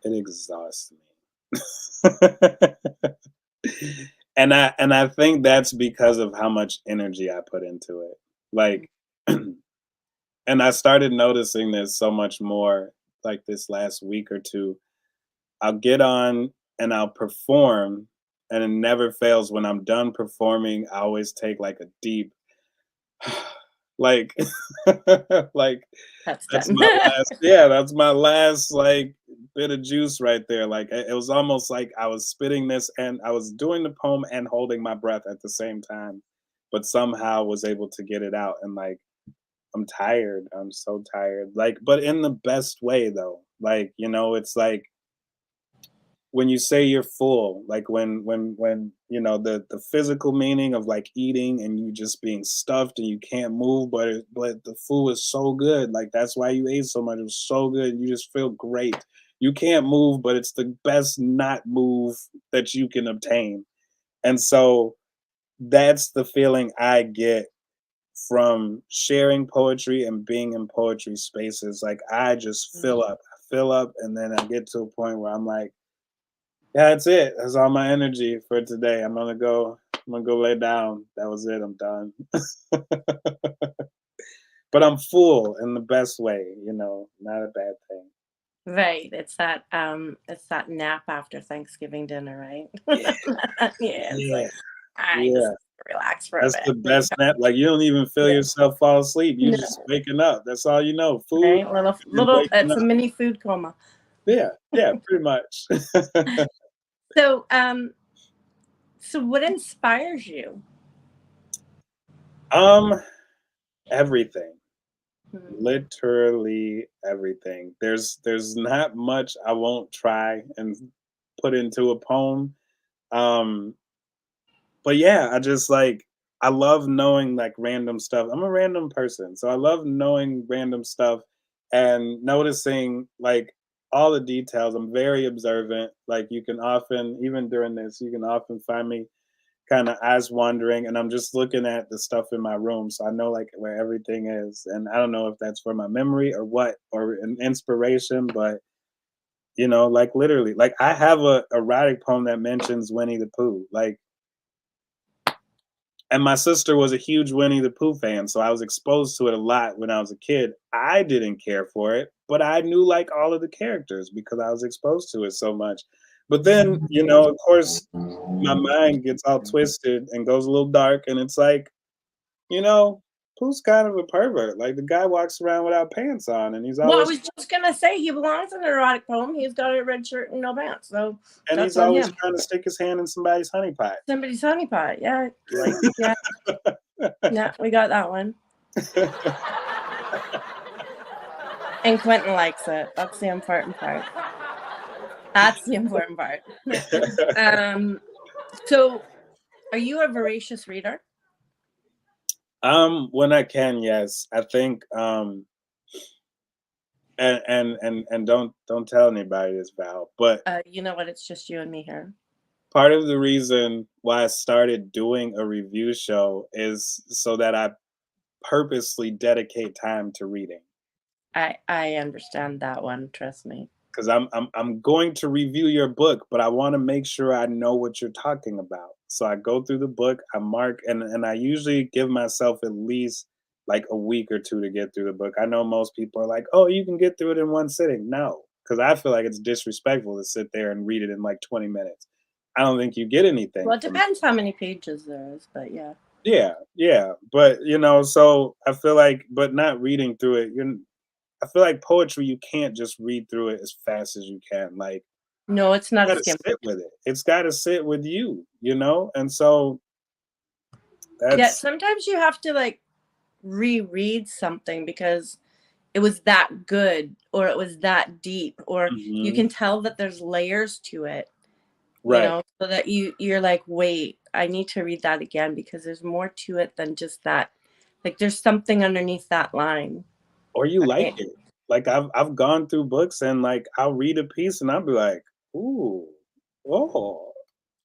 C: It exhausts me. And I think that's because of how much energy I put into it. Like and I started noticing this so much more like this last week or two. I'll get on and I'll perform, and it never fails. When I'm done performing, I always take like a deep like like
A: That's
C: that's
A: done.
C: that's my last like bit of juice right there. Like it was almost like I was spitting this and I was doing the poem and holding my breath at the same time, but somehow was able to get it out. And like I'm tired. I'm so tired. Like, but in the best way though. Like, it's like when you say you're full, like when the physical meaning of like eating and you just being stuffed and you can't move, but the food is so good. Like that's why you ate so much. It was so good. You just feel great. You can't move, but it's the best not move that you can obtain. And so that's the feeling I get from sharing poetry and being in poetry spaces. Like I just fill up, and then I get to a point where I'm like, yeah, that's it. That's all my energy for today. I'm gonna go lay down. That was it. I'm done. But I'm full in the best way, not a bad thing.
A: Right. It's that nap after Thanksgiving dinner, right?
C: Yeah,
A: Yeah, it's
C: yeah,
A: like I
C: yeah.
A: just relax for a
C: That's
A: bit.
C: the best nap. Like you don't even feel
A: Yeah.
C: yourself fall asleep. You
A: No,
C: just waking up. That's all you know. Food
A: right?
C: and
A: Little
C: waking
A: it's a
C: up.
A: mini food coma.
C: Yeah, yeah, pretty much.
A: So so what inspires you?
C: um, Everything.
A: Hmm.
C: Literally everything. There's not much I won't try and put into a poem. Um, but yeah, I love knowing like random stuff. I'm a random person, so I love knowing random stuff and noticing like all the details. I'm very observant. Like you can often, even during this, you can often find me kind of eyes wandering, and I'm just looking at the stuff in my room, so I know like where everything is. And I don't know if that's for my memory or what, or an inspiration, but like literally, like I have a erotic poem that mentions Winnie the Pooh, like. And my sister was a huge Winnie the Pooh fan, so I was exposed to it a lot when I was a kid. I didn't care for it, but I knew like all of the characters because I was exposed to it so much. But then, of course, my mind gets all twisted and goes a little dark, and it's like, you know, Pooh's kind of a pervert. Like the guy walks around without pants on, and he's
A: Well, I
C: always
A: was just gonna say he belongs in an erotic poem. He's got a red shirt and no pants, so that's on him.
C: trying to stick his hand in somebody's honey pot.
A: Somebody's honey pot, yeah. Like, yeah, yeah, we got that one. And Quentin likes it. That's the important part. That's the important part. So are you a voracious reader?
C: When I can, yes. I think and don't tell anybody this, Val, but
A: You know what? It's just you and me here.
C: part of the reason why I started doing a review show is so that I purposely dedicate time to reading.
A: I understand that one. Trust me.
C: Because I'm going to review your book, but I want to make sure I know what you're talking about. So I go through the book, I mark, and I usually give myself at least like a week or two to get through the book. I know most people are like, "Oh, you can get through it in one sitting." No, because I feel like it's disrespectful to sit there and read it in like 20 minutes. I don't think you get anything
A: Well, it
C: from it.
A: depends how many pages there is, but yeah.
C: Yeah, yeah, but so I feel like, but not reading through it. I feel like poetry, you can't just read through it as fast as you can. Like
A: No, it's not a
C: got to
A: skim.
C: sit with it. It's got to sit with you, And so
A: Yeah,
C: that's
A: sometimes you have to like reread something because it was that good or it was that deep or you
C: mhm,
A: can tell that there's layers to it,
C: right.
A: so that you're like, wait, I need to read that again because there's more to it than just that. Like there's something underneath that line.
C: Or you like
A: Right?
C: it. Like I've gone through books and like I'll read a piece and I'll be like, ooh, oh,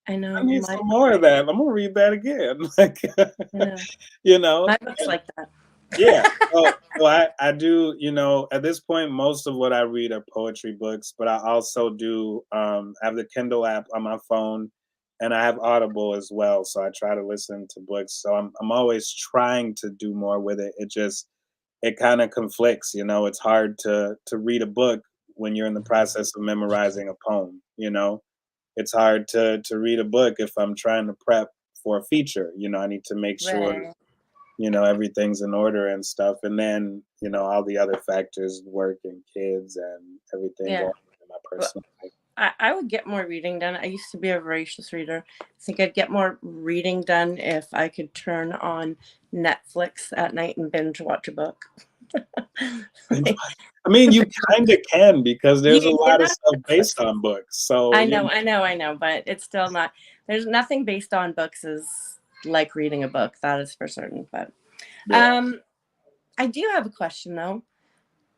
A: I
C: I
A: know
C: need some more of that. I'm gonna read that again. Like,
A: I know
C: you know,
A: my book's like that.
C: yeah. So I do, at this point, most of what I read are poetry books, but I also do I have the Kindle app on my phone and I have Audible as well. So I try to listen to books. So I'm always trying to do more with it. It kind of conflicts, it's hard to read a book when you're in the process of memorizing a poem. It's hard to read a book if I'm trying to prep for a feature. I need to make sure
A: Right.
C: everything's in order and stuff. And then, all the other factors, work and kids and everything going
A: Yeah.
C: on in my
A: Well,
C: personal life.
A: I would get more reading done. I used to be a voracious reader. I think I'd get more reading done if I could turn on Netflix at night and binge watch a book.
C: I mean, you kind of can because there's a
A: You're
C: lot of
A: not
C: stuff
A: Netflix.
C: based on books. So
A: I know, but it's still not. There's nothing based on books is like reading a book. That is for certain. But
C: yeah.
A: I do have a question though.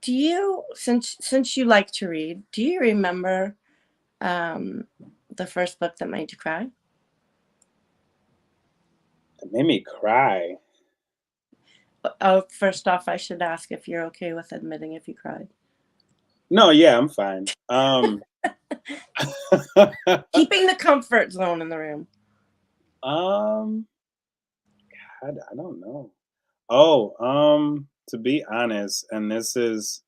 A: Do you, since you like to read, do you remember the first book that made you cry?
C: It made me cry.
A: Oh, first off, I should ask if you're okay with admitting if you cried.
C: No, yeah, I'm fine.
A: Keeping the comfort zone in the room.
C: God, I don't know. Oh, to be honest, and this is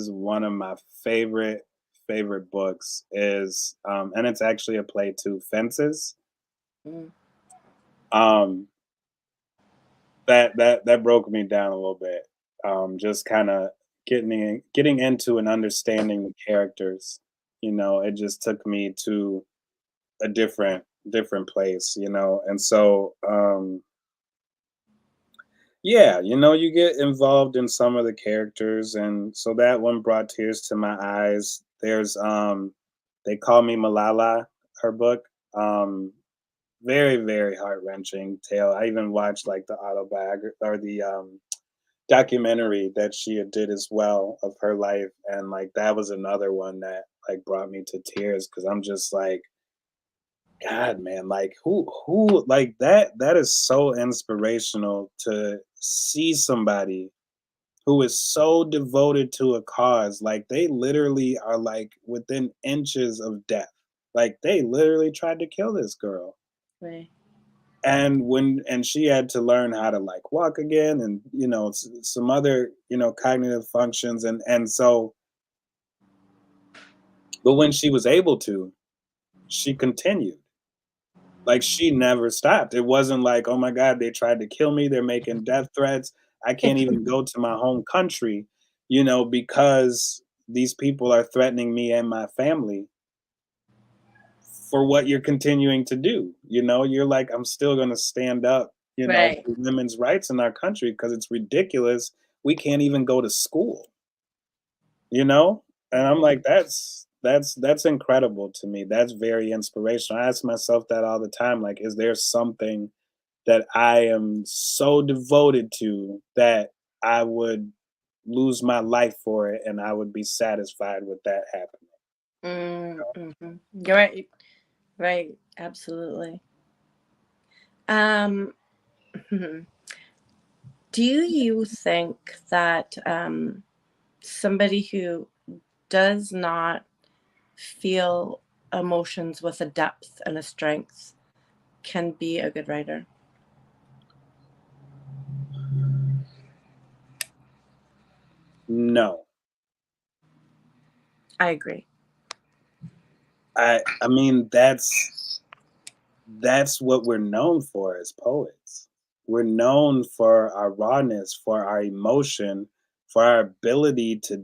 C: one of my favorite books is and it's actually a play too, Fences.
A: Mm.
C: That broke me down a little bit. Just kind of getting into and understanding the characters. It just took me to a different place. And so yeah, you get involved in some of the characters, and so that one brought tears to my eyes. There's They Call Me Malala, her book. Very, very heart-wrenching tale. I even watched like the autobiography or the documentary that she had did as well of her life, and like that was another one that like brought me to tears because I'm just like, God, man, like who like that is so inspirational to see somebody who is so devoted to a cause. Like they literally are like within inches of death. Like they literally tried to kill this girl.
A: Right.
C: And she had to learn how to like walk again and some other cognitive functions and so but when she was able to, she continued. Like, she never stopped. It wasn't like, "Oh my god, they tried to kill me, they're making death threats. I can't even go to my home country, because these people are threatening me and my family for what you're continuing to do." You're like, "I'm still gonna stand up,
A: Right.
C: for women's rights in our country because it's ridiculous. We can't even go to school." You know? And I'm like, that's incredible to me. That's very inspirational. I ask myself that all the time. Like, is there something that I am so devoted to that I would lose my life for it and I would be satisfied with that happening?
A: Mm-hmm. You're right. Right. Absolutely. Um, do you think that somebody who does not feel emotions with a depth and a strength can be a good writer?
C: No.
A: I agree.
C: I mean that's what we're known for as poets. We're known for our rawness, for our emotion, for our ability to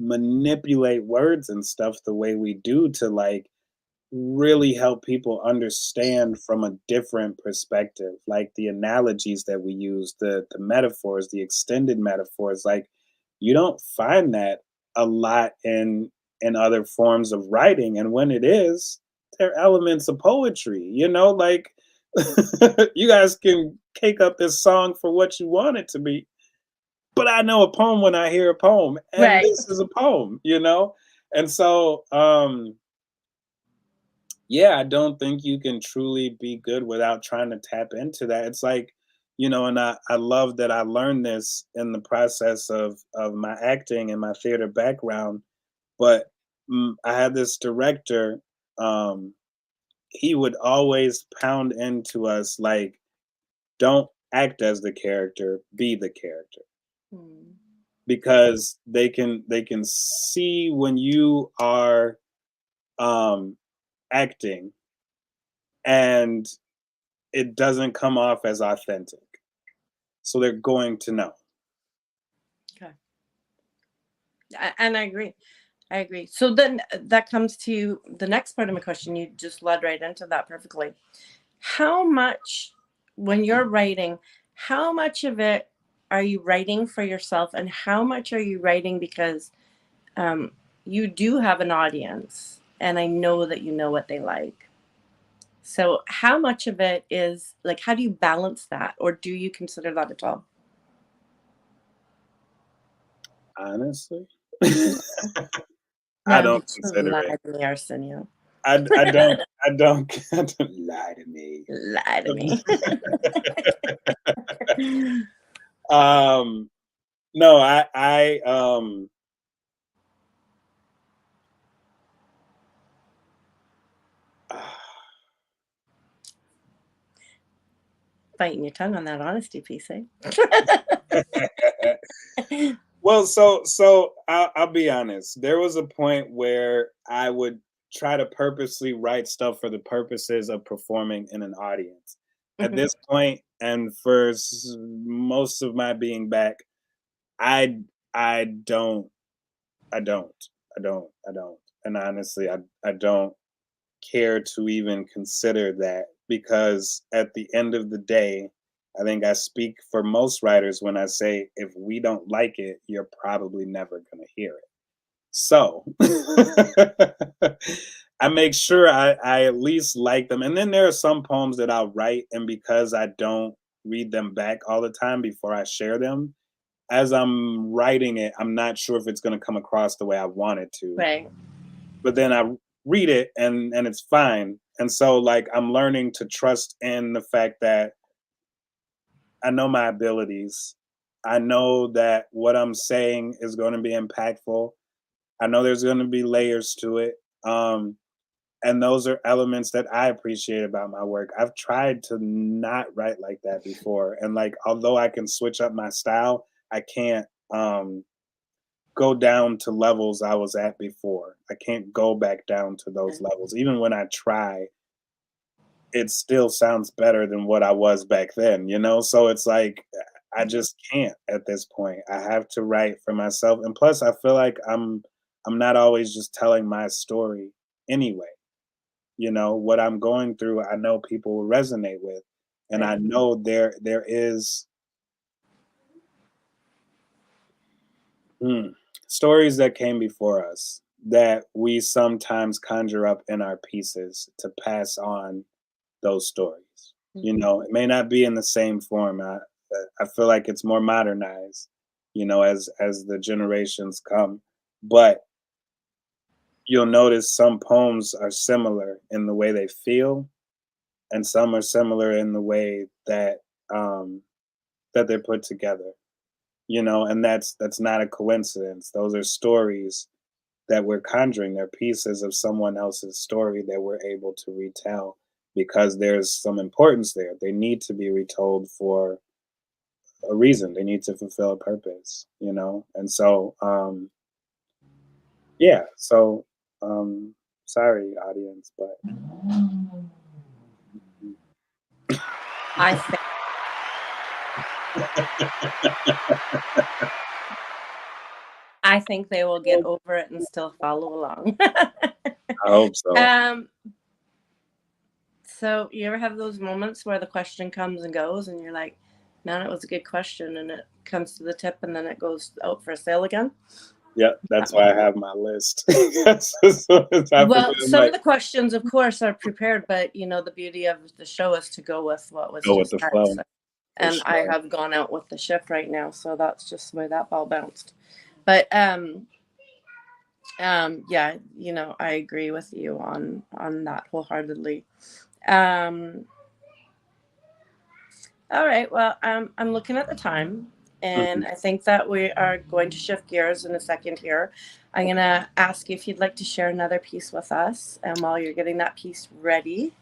C: manipulate words and stuff the way we do to like really help people understand from a different perspective. Like the analogies that we use, the metaphors, the extended metaphors, like you don't find that a lot in other forms of writing. And when it is, they're elements of poetry, like you guys can cake up this song for what you want it to be, but I know a poem when I hear a poem, and
A: Right.
C: this is a poem. And so yeah, I don't think you can truly be good without trying to tap into that. It's like, and I love that I learned this in the process of my acting and my theater background. But I had this director, um, he would always pound into us like, don't act as the character, be the character.
A: Hmm.
C: Because they can see when you are acting and it doesn't come off as authentic. So they're going to know.
A: Okay. And I agree. I agree. So then that comes to the next part of my question. You just led right into that perfectly. How much, when you're writing, how much of it are you writing for yourself, and how much are you writing because you do have an audience, and I know that you know what they like? So how much of it is like, how do you balance that, or do you consider that at all?
C: Honestly, I
A: No,
C: don't
A: you
C: consider it.
A: lied to me, Arsenio.
C: I don't lie to me.
A: Lie to me.
C: Um, no,
A: Biting your tongue on that honesty piece, eh?
C: well, I'll be honest. There was a point where I would try to purposely write stuff for the purposes of performing in an audience. At
A: Mhm.
C: this point, and for most of my being back, I I don't I don't I don't, and honestly, I don't care to even consider that, because at the end of the day, I think I speak for most writers when I say if we don't like it, you're probably never going to hear it. So I make sure I at least like them. And then there are some poems that I'll write, and because I don't read them back all the time before I share them, as I'm writing it, I'm not sure if it's going to come across the way I want it to,
A: Right.
C: but then I read it and it's fine. And so like I'm learning to trust in the fact that I know my abilities. I know that what I'm saying is going to be impactful. I know there's going to be layers to it. And those are elements that I appreciate about my work. I've tried to not write like that before. And like although I can switch up my style, I can't go down to levels I was at before. I can't go back down to those levels. Even when I try, it still sounds better than what I was back then, you know? So it's like I just can't at this point. I have to write for myself. And plus I feel like I'm not always just telling my story anyway. You know, what I'm going through, I know people will resonate with. And I
A: Right.
C: know there is stories that came before us that we sometimes conjure up in our pieces to pass on those stories. You
A: Mhm.
C: know, it may not be in the same form. I feel like it's more modernized, you know, as the generations come. But you'll notice some poems are similar in the way they feel, and some are similar in the way um, that they're put together. You know, and that's not a coincidence. Those are stories that we're conjuring. They're pieces of someone else's story that we're able to retell because there's some importance there. They need to be retold for a reason. They need to fulfill a purpose, you know? And so, yeah, so, um, sorry, audience, but
A: I think I think they will get over it and still follow along.
C: I hope so.
A: um, so you ever have those moments where the question comes and goes, and you're like, "Man, it was a good question," and it comes to the tip, and then it goes out for sale again?
C: Yep, that's why I have my list. As soon as I
A: Well,
C: forget, I'm
A: some
C: like,
A: of the questions, of course, are prepared, but you know, the beauty of the show is to go with what was
C: go with
A: just
C: the
A: said.
C: flow
A: So,
C: for
A: and I
C: sure.
A: have gone out with the shift right now, so that's just the way that ball bounced. But yeah, you know, I agree with you on that wholeheartedly. Um, all right, well, I'm looking at the time, and
C: Mhm.
A: I think that we are going to shift gears in a second here. I'm gonna ask you if you'd like to share another piece with us, and while you're getting that piece ready,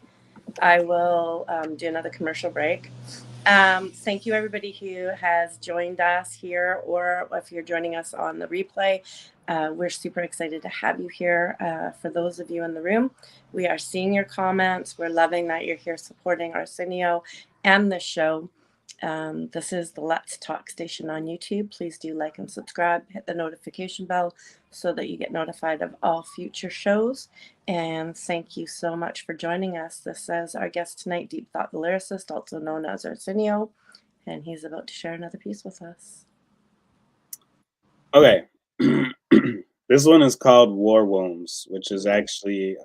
A: I will do another commercial break. Thank you, everybody who has joined us here, or if you're joining us on the replay. We're super excited to have you here. For those of you in the room, we are seeing your comments. We're loving that you're here supporting Arsenio and the show. This is the Let's Talk station on YouTube. Please do like and subscribe. Hit the notification bell so that you get notified of all future shows. And thank you so much for joining us. This is our guest tonight, Deep Thought the lyricist, also known as Arsenio, and he's about to share another piece with us.
C: Okay. This one is called War Wombs, which is actually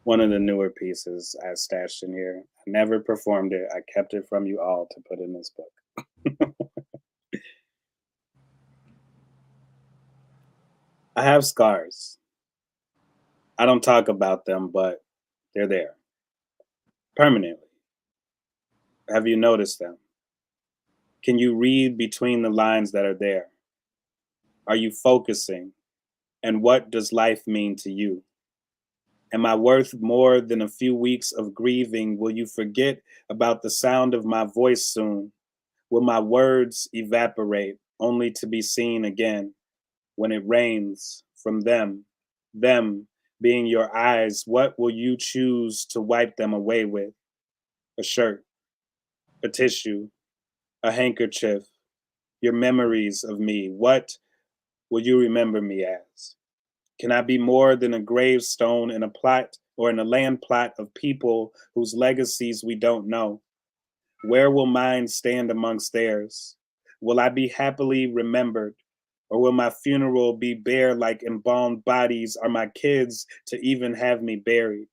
C: one of the newer pieces I stashed in here. I never performed it. I kept it from you all to put in this book. I have scars. I don't talk about them, but they're there. Permanently. Have you noticed them? Can you read between the lines that are there? Are you focusing? And what does life mean to you? Am I worth more than a few weeks of grieving? Will you forget about the sound of my voice soon? Will my words evaporate only to be seen again when it rains from them being your eyes? What will you choose to wipe them away with? A shirt, a tissue, a handkerchief, your memories of me. What will you remember me as? Can I be more than a gravestone in a plot or in a land plot of people whose legacies we don't know? Where will mine stand amongst theirs? Will I be happily remembered? Or will my funeral be bare like embalmed bodies? Are my kids to even have me buried?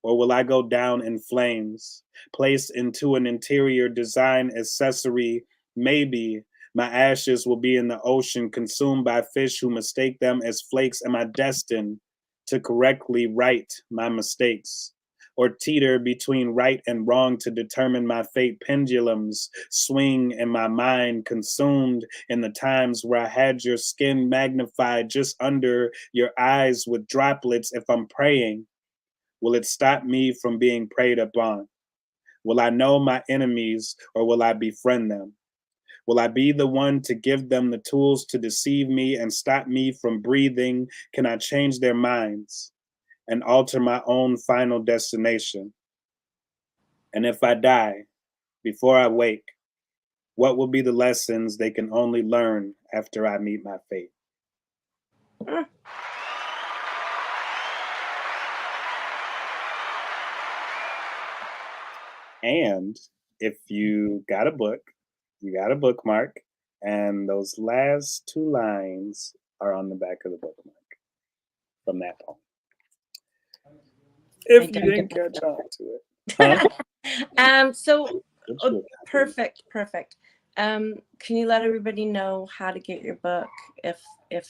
C: Or will I go down in flames, placed into an interior design accessory? Maybe my ashes will be in the ocean, consumed by fish who mistake them as flakes. Am I destined to correctly right my mistakes? Or teeter between right and wrong to determine my fate? Pendulums swing in my mind, consumed in the times where I had your skin magnified just under your eyes with droplets. If I'm praying, will it stop me from being preyed upon? Will I know my enemies or will I befriend them? Will I be the one to give them the tools to deceive me and stop me from breathing? Can I change their minds and alter my own final destination? And if I die before I wake, what will be the lessons they can only learn after I meet my fate? And if you got a book, you got a bookmark, and those last two lines are on the back of the bookmark from that poem. If you didn't catch on to it. Huh?
A: So perfect. Can you let everybody know how to get your book if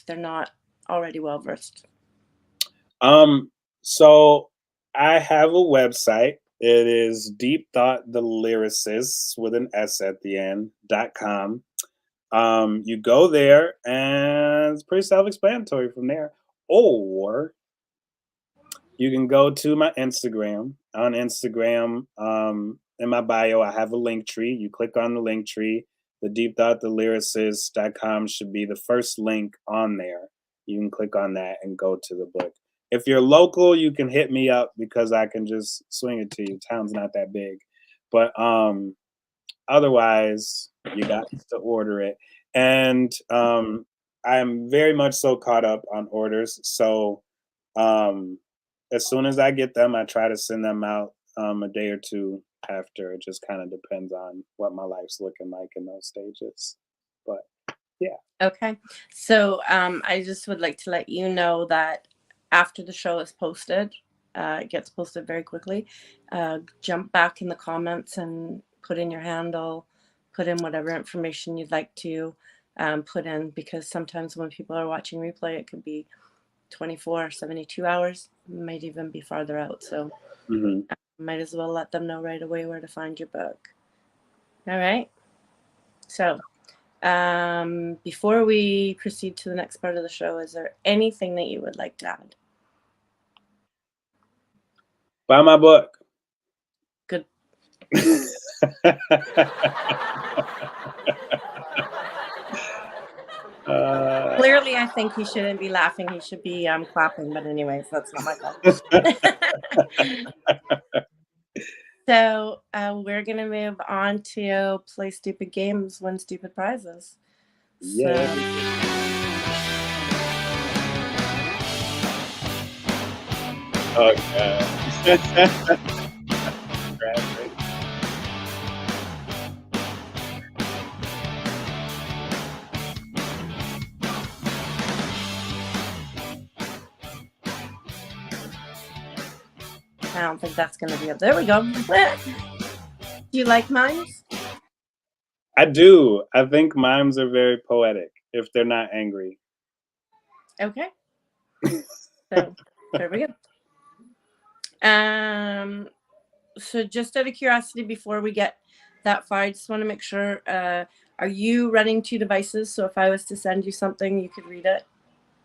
A: they're not already well versed?
C: So I have a website. It is Deep Thought the Lyricists with an S at the end.com. You go there and it's pretty self-explanatory from there. Or you can go to my Instagram. On Instagram, in my bio, I have a link tree. You click on the link tree. The Deep Thought the Lyricist.com should be the first link on there. You can click on that and go to the book. If you're local, you can hit me up because I can just swing it to you. Town's not that big. But otherwise, you got to order it. And I'm very much so caught up on orders. So as soon as I get them, I try to send them out a day or two after. It just kind of depends on what my life's looking like in those stages. But yeah.
A: Okay. So I just would like to let you know that after the show is posted, it gets posted very quickly. Jump back in the comments and put in your handle, put in whatever information you'd like to put in, because sometimes when people are watching replay, it could be 24, 72 hours, might even be farther out. So might as well let them know right away where to find your book. All right. So before we proceed to the next part of the show, is there anything that you would like to add?
C: Buy my book.
A: Good. Clearly, I think he shouldn't be laughing. He should be clapping. But anyways, that's not my fault. So we're gonna move on to play stupid games, win stupid prizes.
C: Yeah. Oh god.
A: I don't think that's gonna be up. There we go. Do you like mimes?
C: I do. I think mimes are very poetic if they're not angry.
A: Okay. So there we go. So just out of curiosity, before we get that far, I just want to make sure, are you running 2 devices? So if I was to send you something, you could read it?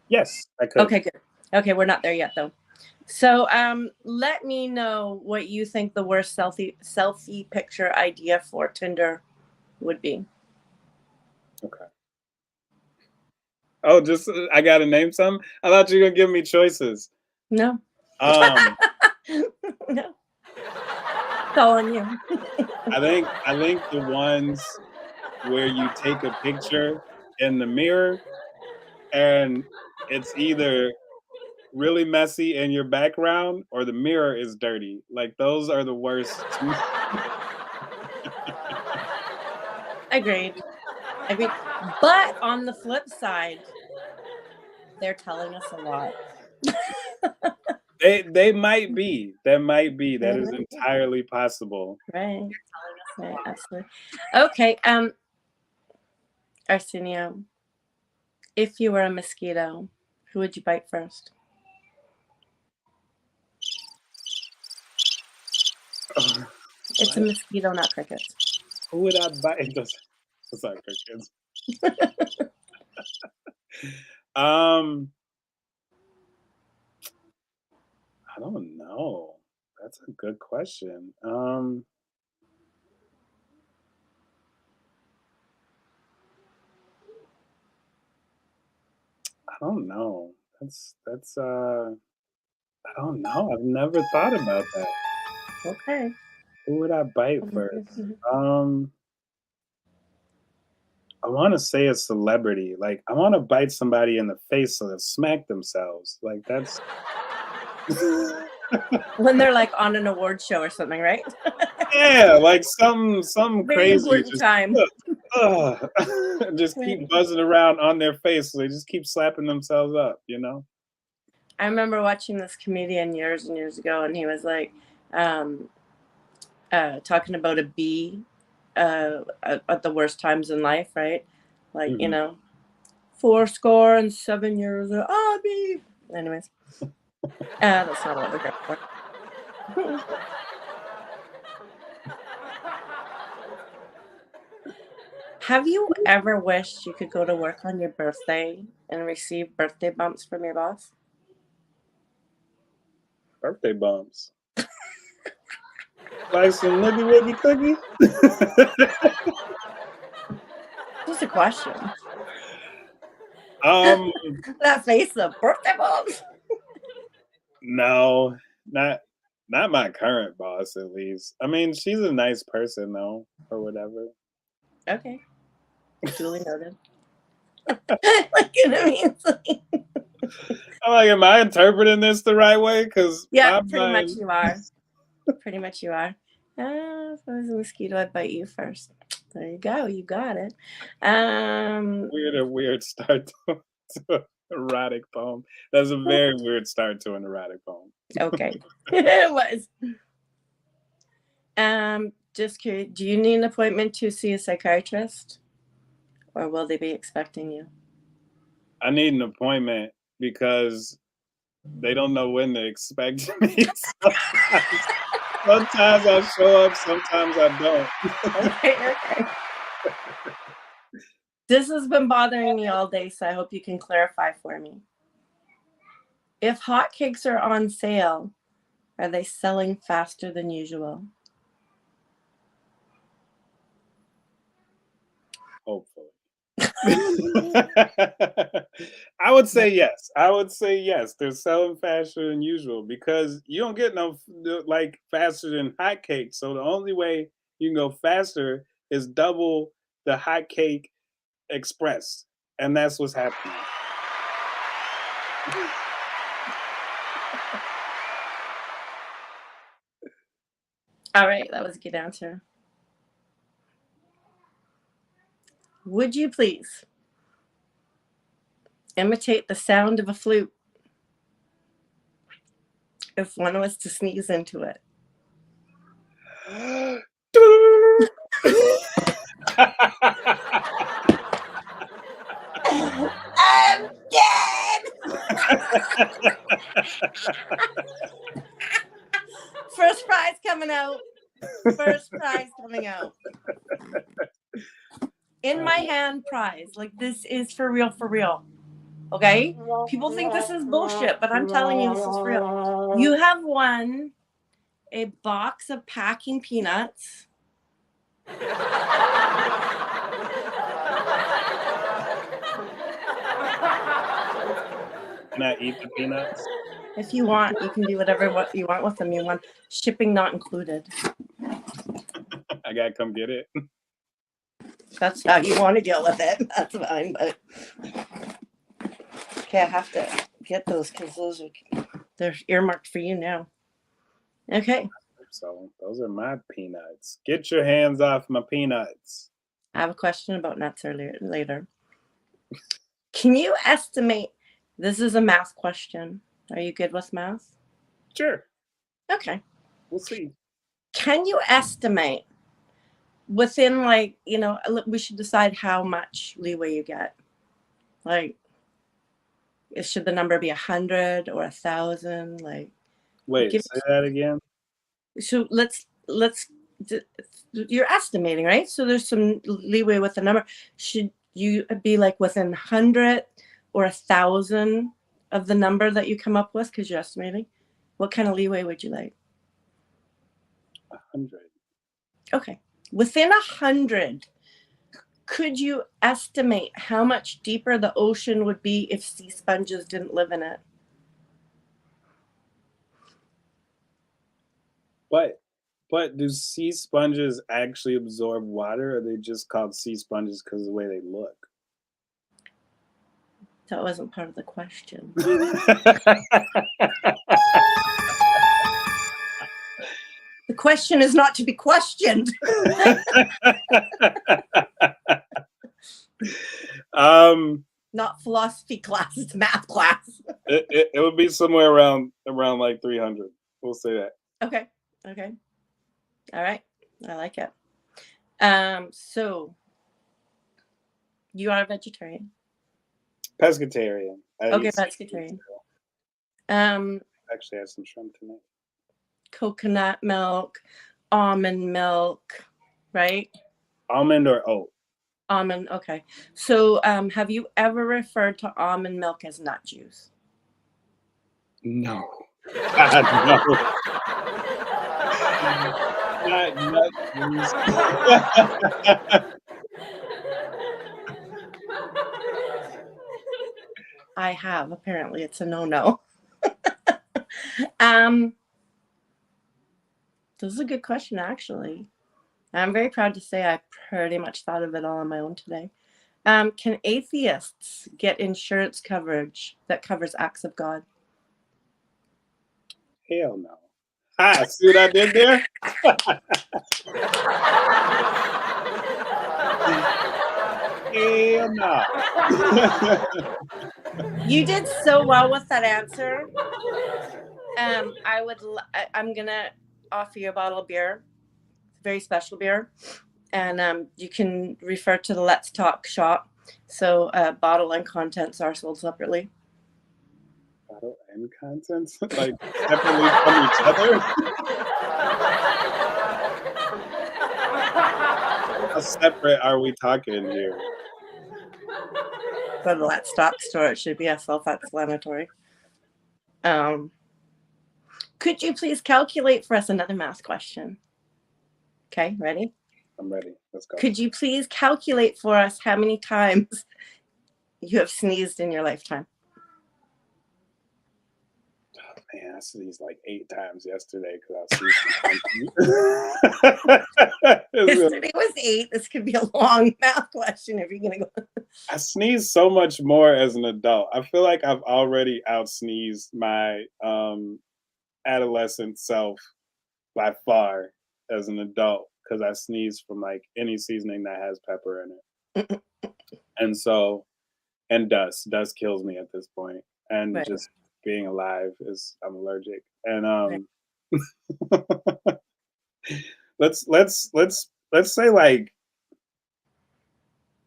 C: Yes, I could.
A: Okay, good. Okay, we're not there yet though. So let me know what you think the worst selfie picture idea for Tinder would be.
C: Okay. Oh, just I gotta name some? I thought you were gonna give me choices.
A: No.
C: Um,
A: No. It's all on you.
C: I think the ones where you take a picture in the mirror and it's either really messy in your background or the mirror is dirty. Like those are the worst.
A: Agreed. But on the flip side, they're telling us a lot.
C: They might be. That might be. That
A: They
C: is
A: might be.
C: entirely possible.
A: Right. Right, absolutely. Okay. Arsenio, if you were a mosquito, who would you bite first? It's a mosquito, not crickets.
C: Who would I bite? Those are crickets. I don't know. That's a good question. I don't know. I don't know. I've never thought about that.
A: Okay.
C: Who would I bite first? I want to say a celebrity. Like I want to bite somebody in the face so they smack themselves. Like that's
A: When they're like on an award show or something, right?
C: yeah, like something
A: Very
C: crazy.
A: important
C: Just
A: time.
C: just keep
A: Right.
C: buzzing around on their face. So they just keep slapping themselves up. You know.
A: I remember watching this comedian years and years ago, and he was like talking about a bee at the worst times in life, right? Like,
C: Mhm.
A: 407 years of bee. Anyways, that's not what we're here for. Have you ever wished you could go to work on your birthday and receive birthday bumps from your boss?
C: Birthday bumps. Like some noogie woogie cookie.
A: Just a question.
C: um,
A: That face of birthday bumps.
C: no, not my current boss at least. I mean, she's a nice person though, or whatever.
A: Okay. Duly noted. Like, you know what I mean? It's like,
C: I'm like, am I interpreting this the right way? Because
A: yeah,
C: my
A: pretty much
C: mind,
A: you are. Pretty much you are. If I was a mosquito, I'd bite you first. There you go. You got it.
C: weird start to an erotic poem. That's a very weird start to an erotic poem.
A: Okay. It was. Just curious, do you need an appointment to see a psychiatrist? Or will they be expecting you?
C: I need an appointment because they don't know when to expect me. Sometimes I show up, sometimes I don't.
A: Okay. This has been bothering me all day, so I hope you can clarify for me. If hotcakes are on sale, are they selling faster than usual?
C: Hopefully. I would say yes. I would say yes. They're selling faster than usual because you don't get no like faster than hotcakes. So the only way you can go faster is double the hotcake express, and that's what's happening.
A: All right, that was a good answer. Would you please imitate the sound of a flute if one was to sneeze into it? I'm dead. First prize coming out. First prize coming out. In my hand prize. Like, this is for real, for real. Okay? People think this is bullshit, but I'm telling you, this is for real. You have won a box of packing peanuts.
C: Can I eat the peanuts?
A: If you want, you can do whatever you want with them. You want shipping not included.
C: I gotta come get it.
A: That's how you want to deal with it. That's fine, but okay, I have to get those because they're earmarked for you now. Okay.
C: So those are my peanuts. Get your hands off my peanuts.
A: I have a question about nuts later. Can you estimate? This is a math question. Are you good with math?
C: Sure.
A: Okay.
C: We'll see.
A: Can you estimate within, like, we should decide how much leeway you get. Like, should the number be 100 or 1,000? Like,
C: wait, say that again.
A: So you're estimating, right? So there's some leeway with the number. Should you be like within 100 or 1,000 of the number that you come up with because you're estimating? What kind of leeway would you like?
C: 100.
A: Okay. Within 100, could you estimate how much deeper the ocean would be if sea sponges didn't live in it?
C: But do sea sponges actually absorb water, or are they just called sea sponges because of the way they look?
A: That wasn't part of the question. The question is not to be questioned. Not philosophy class, it's math class.
C: It would be somewhere around like 300. We'll say that.
A: Okay. All right. I like it. So you are a vegetarian?
C: Pescatarian.
A: Okay, pescatarian.
C: Actually had some shrimp tonight.
A: Coconut milk, almond milk, right?
C: Almond or oat?
A: Almond, okay. So have you ever referred to almond milk as nut juice?
C: No. God, no. Not nut juice.
A: I have. Apparently, it's a no-no. This is a good question, actually. I'm very proud to say I pretty much thought of it all on my own today. Can atheists get insurance coverage that covers acts of God?
C: Hell no. Ah, see what I did there? Hell no.
A: You did so well with that answer. I'm gonna offer you a bottle of beer, very special beer, and you can refer to the Letstalk shop. So bottle and contents are sold separately.
C: Bottle and contents, like separately from each other. How separate are we talking here?
A: Go to the Letstalk store. It should be a self-explanatory. Could you please calculate for us another math question? Okay, ready?
C: I'm ready. Let's go.
A: Could you please calculate for us how many times you have sneezed in your lifetime?
C: Man, I sneezed like 8 times yesterday because I was
A: Yesterday was 8. This could be a long math question if you're going to go.
C: I sneeze so much more as an adult. I feel like I've already out-sneezed my adolescent self by far as an adult because I sneeze from like any seasoning that has pepper in it. And so, and dust kills me at this point. And
A: Right.
C: just being alive is, I'm allergic. And
A: Right.
C: let's say like,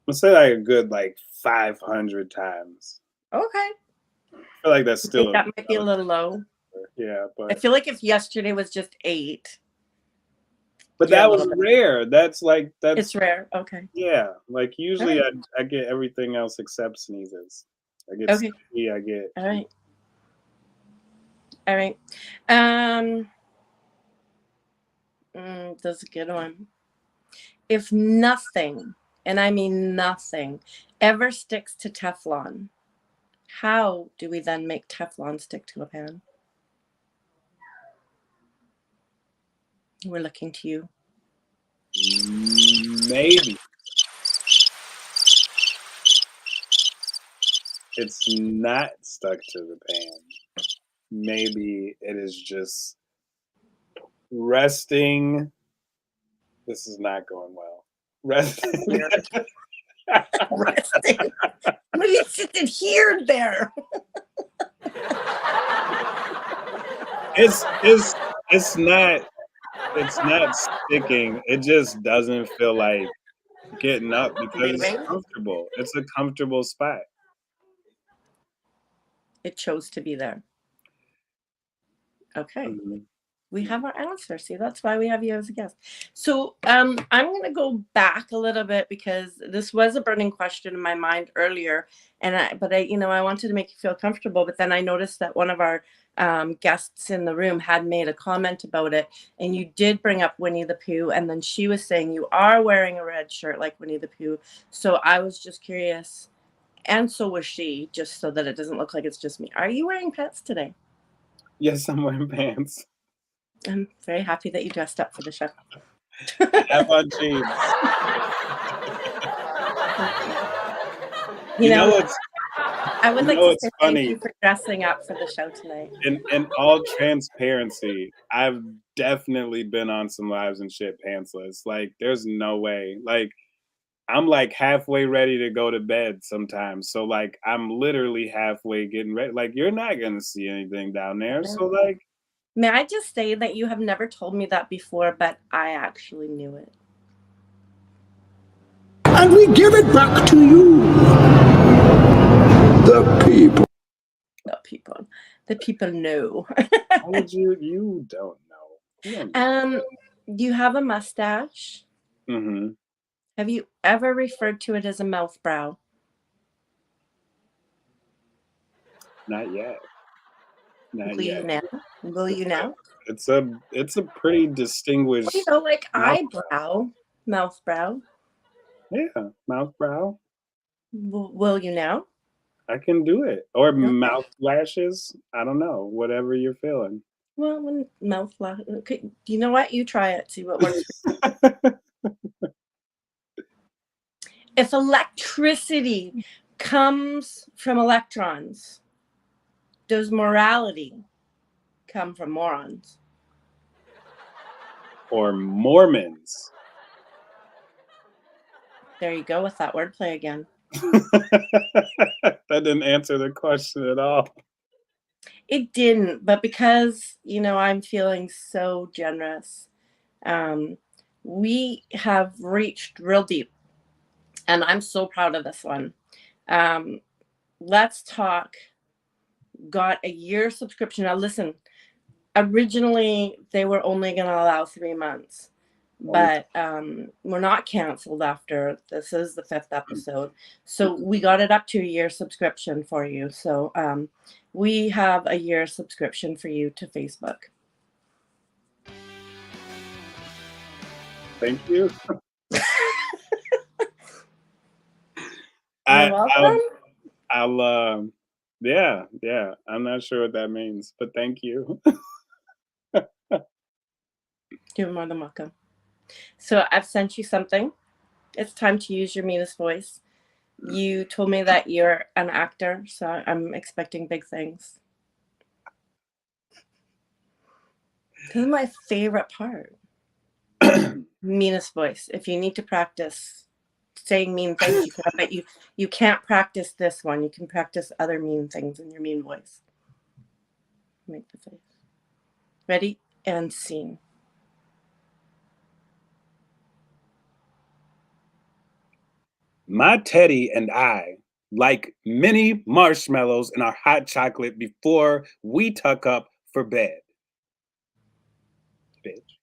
C: let's say like a good like 500 times.
A: Okay.
C: I feel like that's
A: I think
C: still
A: that might be a little low.
C: Yeah,
A: I
C: but
A: feel like if yesterday was just 8.
C: but
A: you're a
C: that was
A: little bit-
C: rare. That's
A: It's rare. Okay.
C: yeah. Like usually
A: Alright.
C: I get everything else except sneezes. I get
A: Okay.
C: sneezy, I get
A: All right. All right. That's a good one. If nothing, and I mean nothing, ever sticks to Teflon, how do we then make Teflon stick to a pan? We're looking to you.
C: maybe it's not stuck to the pan. Maybe it is just resting. This is not going well. Resting.
A: Resting. What are you sitting here there?
C: It's not sticking. It just doesn't feel like getting up because it's
A: Moving.
C: comfortable. It's a comfortable spot.
A: It chose to be there. Okay.
C: Mhm.
A: We have our answer. See, that's why we have you as a guest. So I'm going to go back a little bit because this was a burning question in my mind earlier, and I wanted to make you feel comfortable. But then I noticed that one of our guests in the room had made a comment about it, and you did bring up Winnie the Pooh, and then she was saying you are wearing a red shirt like Winnie the Pooh. So I was just curious, and so was she, just so that it doesn't look like it's just me. Are you wearing pants today?
C: Yes, I'm wearing pants.
A: I'm very happy that you dressed up for the show.
C: I have on jeans.
A: You know
C: what's
A: I would like to
C: what's
A: say
C: funny?
A: thank you for dressing up for the show tonight.
C: In all transparency, I've definitely been on some lives and shit pantsless. Like, there's no way. Like, I'm like halfway ready to go to bed sometimes. So like I'm literally halfway getting ready. Like, you're not gonna see anything down there. So like,
A: May I just say that you have never told me that before, but I actually knew it.
D: And we give it back to you, the people.
A: The people know.
C: how would you don't know. You don't know.
A: You have a mustache.
C: Mm-hmm.
A: Have you ever referred to it as a mouth brow?
C: Not yet. Not
A: Will
C: yet.
A: you now? Will you now?
C: It's a pretty distinguished
A: Like
C: mouth
A: eyebrow, mouth brow.
C: Yeah, mouth brow.
A: Will you now?
C: I can do it. Or
A: Okay.
C: mouth lashes. I don't know. Whatever you're feeling.
A: Well, when mouth lash. Okay, you know what? You try it. See what works. If electricity comes from electrons, does morality come from morons?
C: Or Mormons.
A: There you go with that wordplay again.
C: That didn't answer the question at all.
A: It didn't, but because, I'm feeling so generous, we have reached real deep, and I'm so proud of this one. Letstalk got a year subscription. Now, listen, originally they were only going to allow 3 months, but we're not canceled after. This is the 5th episode. So we got it up to a year subscription for you. So we have a year subscription for you to Facebook.
C: Thank you.
A: You're welcome.
C: I'll yeah. I'm not sure what that means, but thank you.
A: You're more than welcome. So I've sent you something. It's time to use your meanest voice. You told me that you're an actor, so I'm expecting big things. This is my favorite part. Meanest voice. If you need to practice saying mean things, you can, but you can't practice this one. You can practice other mean things in your mean voice. Make the face. Ready and scene.
C: My Teddy and I like mini marshmallows in our hot chocolate before we tuck up for bed. Bitch.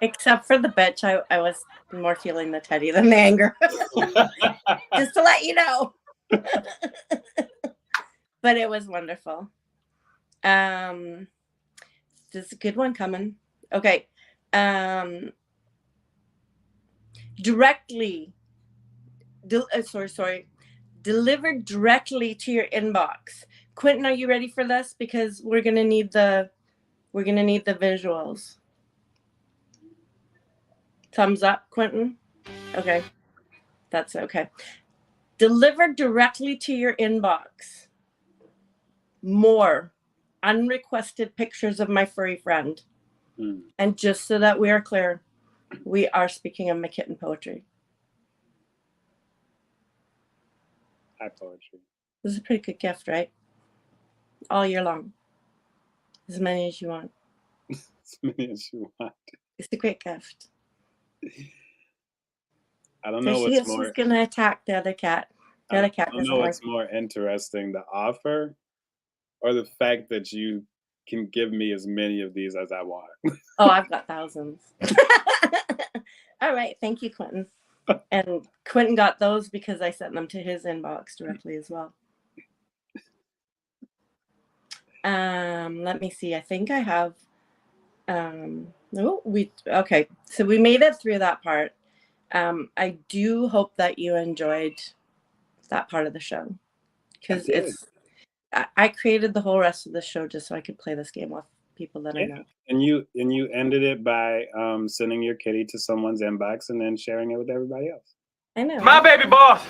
A: Except for the bitch, I was more feeling the Teddy than the anger. Just to let you know. But it was wonderful. There's a good one coming. Okay. Directly. Delivered directly to your inbox. Quentin, are you ready for this? Because we're gonna need the visuals. Thumbs up, Quentin. Okay, that's okay. Delivered directly to your inbox. More unrequested pictures of my furry friend. And just so that we are clear, we are speaking of my kitten poetry.
C: Hi, poetry.
A: This is a pretty good gift, right? All year long. As many as you want.
C: As many as you want.
A: It's a great gift.
C: I don't know
A: what's more. She's gonna attack the other cat. The other cat.
C: I don't know what's more interesting, the offer or the fact that you can give me as many of these as I want.
A: Oh, I've got thousands. All right, thank you, Quentin. And Quentin got those because I sent them to his inbox directly as well. Let me see. I think I have. Okay. So we made it through that part. I do hope that you enjoyed that part of the show because I created the whole rest of the show just so I could play this game with people that I know.
C: And you ended it by sending your kitty to someone's inbox and then sharing it with everybody else.
A: I know.
E: My baby boss.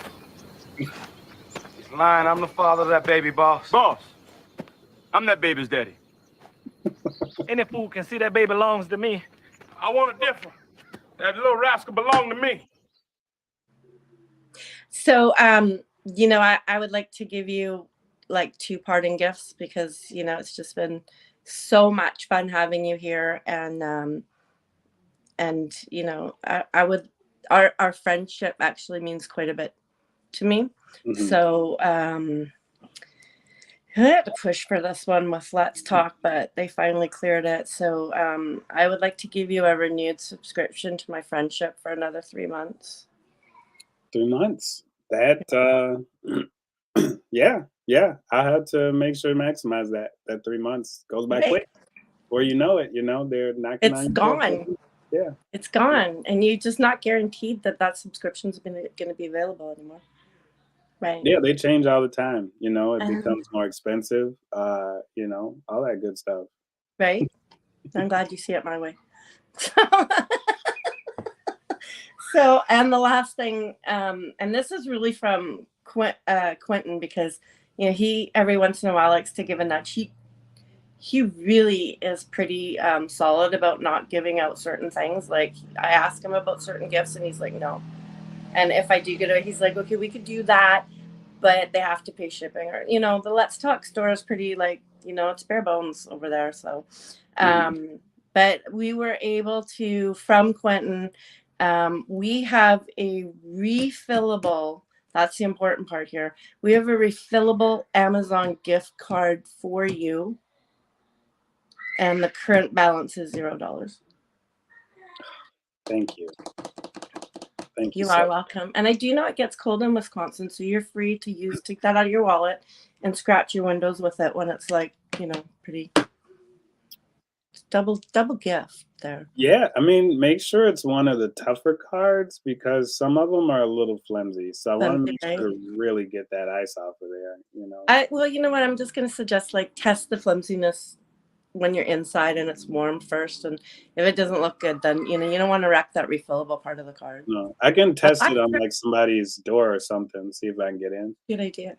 E: He's lying. I'm the father of that baby boss. Boss. I'm that baby's daddy. Any fool can see that baby belongs to me. I want it different. That little rascal belonged to me.
A: So, you know, I would like to give you like 2 parting gifts because, you know, it's just been so much fun having you here. And you know, our friendship actually means quite a bit to me. Mm-hmm. So, I had to push for this one with Letstalk, but they finally cleared it. So I would like to give you a renewed subscription to my friendship for another 3 months.
C: 3 months. That yeah. I had to make sure to maximize that. That 3 months goes by quick. Or you know it, they're knocking on.
A: It's gone.
C: Yeah.
A: It's gone. And you're just not guaranteed that subscription's going to be available anymore. Right.
C: Yeah, they change all the time. It becomes more expensive. All that good stuff.
A: Right. I'm glad you see it my way. So, and the last thing, and this is really from Quentin because he every once in a while likes to give a nudge. He really is pretty solid about not giving out certain things. Like I ask him about certain gifts, and he's like, no. And if I do get it, he's like, okay, we could do that, but they have to pay shipping. Or, the Letstalk store is pretty it's bare bones over there. So, but we were able to, from Quentin, we have a refillable, that's the important part here. We have a refillable Amazon gift card for you. And the current balance is $0.
C: Thank you. Thank you.
A: You are welcome. And I do know it gets cold in Wisconsin, so you're free to take that out of your wallet and scratch your windows with it when it's pretty double gift there.
C: Yeah, I mean, make sure it's one of the tougher cards because some of them are a little flimsy. So I want to make
A: Right?
C: sure to really get that ice off of there, you know.
A: Well, you know what? I'm just going to suggest like test the flimsiness when you're inside and it's warm first, and if it doesn't look good, then you don't want to wreck that refillable part of the card.
C: No, I can test it on
A: Good
C: like somebody's door or something, see if I can get in.
A: idea.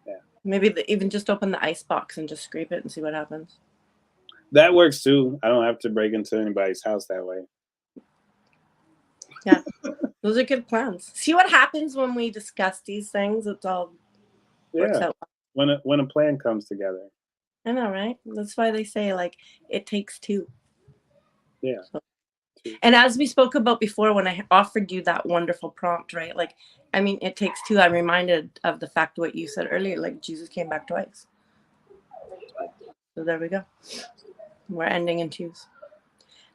C: Yeah.
A: Maybe even just open the ice box and just scrape it and see what happens.
C: That works too. I don't have to break into anybody's house that way.
A: Yeah, those are good plans. See what happens when we discuss these things. It's all works
C: Yeah,
A: out.
C: when a plan comes together.
A: I know, right? That's why they say like it takes two.
C: Yeah.
A: So, and as we spoke about before, when I offered you that wonderful prompt, right? Like, I mean, it takes two. I'm reminded of the fact what you said earlier, like Jesus came back twice. So there we go. We're ending in twos.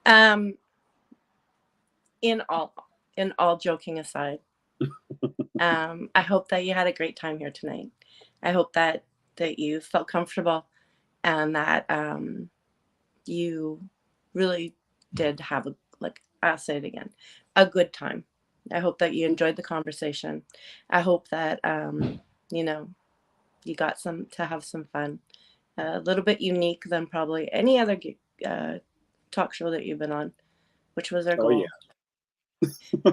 A: In all joking aside, I hope that you had a great time here tonight. I hope that you felt comfortable and that you really did have I'll say it again, a good time. I hope that you enjoyed the conversation. I hope that you got to have some fun. A little bit unique than probably any other talk show that you've been on, which was our goal.
C: Oh yeah.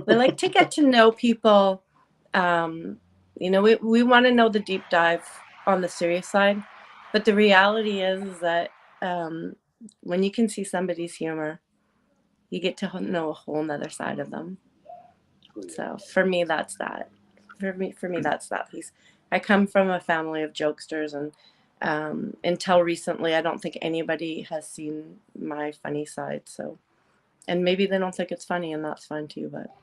A: We like to get to know people. We want to know the deep dive on the serious side, but the reality is that when you can see somebody's humor, you get to know a whole nother side of them. So for me, that's that. For me, that's that piece. I come from a family of jokesters, and until recently, I don't think anybody has seen my funny side. So, and maybe they don't think it's funny, and that's fine too. But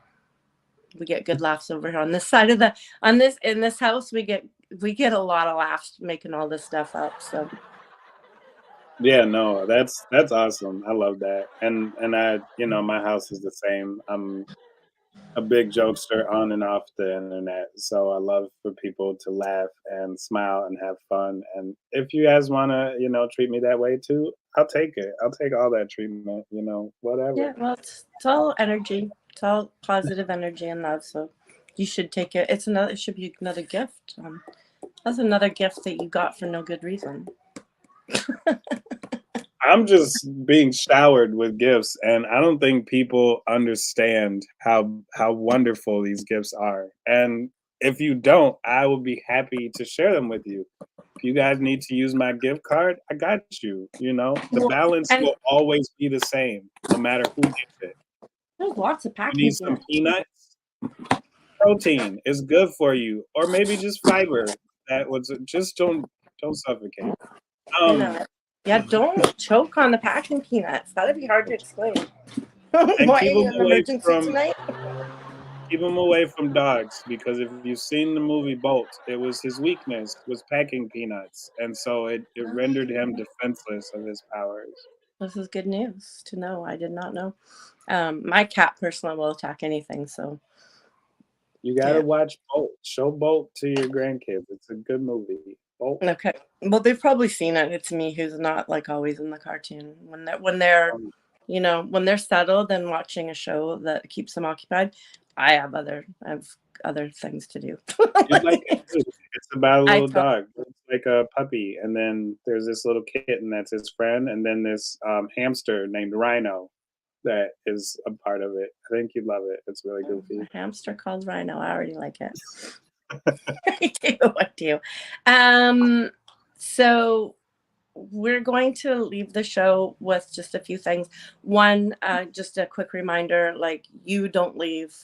A: we get good laughs over here on this side of in this house. We get a lot of laughs making all this stuff up. So.
C: Yeah, no, that's awesome. I love that. And I, my house is the same. I'm a big jokester on and off the internet. So I love for people to laugh and smile and have fun. And if you guys want to, treat me that way too, I'll take it. I'll take all that treatment, whatever.
A: Yeah, well, it's all energy. It's all positive energy and love. So you should take it. It should be another gift. That's another gift that you got for no good reason.
C: I'm just being showered with gifts, and I don't think people understand how wonderful these gifts are. And if you don't, I will be happy to share them with you. If you guys need to use my gift card, I got you. The balance will always be the same, no matter who gets it.
A: There's lots of packing.
C: You need some peanuts. Protein is good for you, or maybe just fiber. Just don't suffocate.
A: Yeah, don't choke on the packing peanuts. That'd be hard to explain.
C: And
A: Why
C: keep them away
A: tonight?
C: Keep them away from dogs, because if you've seen the movie Bolt, it was his weakness was packing peanuts, and so it rendered him defenseless of his powers.
A: This is good news to know. I did not know. My cat personally will attack anything, so
C: you gotta watch Bolt. Show Bolt to your grandkids. It's a good movie. Bolt.
A: Okay. Well, they've probably seen it. It's me who's not always in the cartoon. When they're when they're settled and watching a show that keeps them occupied, I have other things to do.
C: It's about a little dog. It's like a puppy, and then there's this little kitten that's his friend, and then this hamster named Rhino that is a part of it. I think you'd love it. It's really goofy.
A: A hamster called Rhino. I already like it. I do. So we're going to leave the show with just a few things. One, just a quick reminder, you don't leave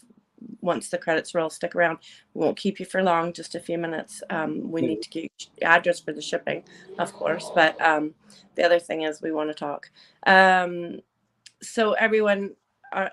A: once the credits roll. Stick around. We won't keep you for long, just a few minutes. We need to get your address for the shipping, of course. But the other thing is we want to talk. So everyone,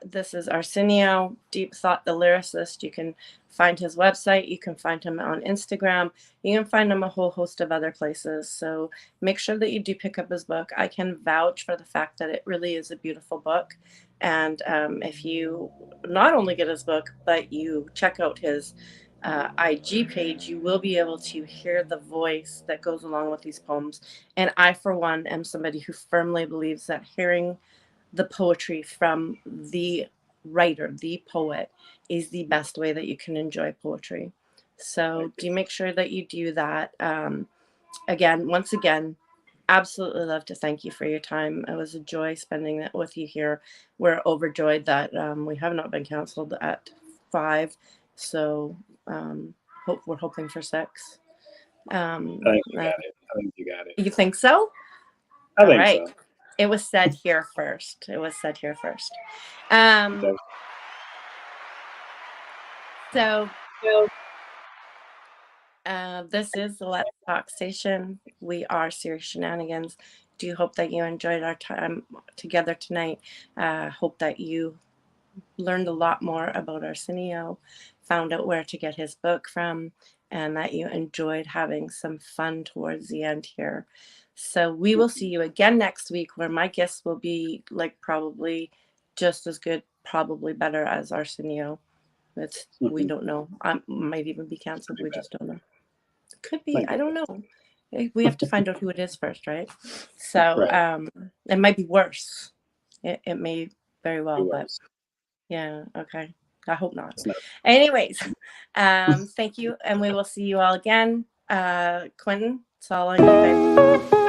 A: this is Arsenio, Deep Thought the Lyricist. You can find his website. You can find him on Instagram. You can find him a whole host of other places. So make sure that you do pick up his book. I can vouch for the fact that it really is a beautiful book. And if you not only get his book, but you check out his IG page, you will be able to hear the voice that goes along with these poems. And I, for one, am somebody who firmly believes that hearing the poetry from the writer, the poet, is the best way that you can enjoy poetry. So do make sure that you do that. Once again, absolutely love to thank you for your time. It was a joy spending it with you here. We're overjoyed that we have not been canceled at 5, so we're hoping for 6.
C: I think you got it. I think you got it.
A: You think so?
C: I think so.
A: It was said here first. So this is the Letstalk station. We are Serious Shenanigans. Do hope that you enjoyed our time together tonight. Hope that you learned a lot more about Arsenio, found out where to get his book from, and that you enjoyed having some fun towards the end here. So we will see you again next week, where my guests will be like probably just as good, probably better as Arsenio. We don't know. I might even be canceled. We just don't know. Could be. I don't know. We have to find out who it is first, right? So it might be worse. It may very well, but yeah, okay. I hope not. Anyways, thank you, and we will see you all again. Quentin, it's all on you, babe.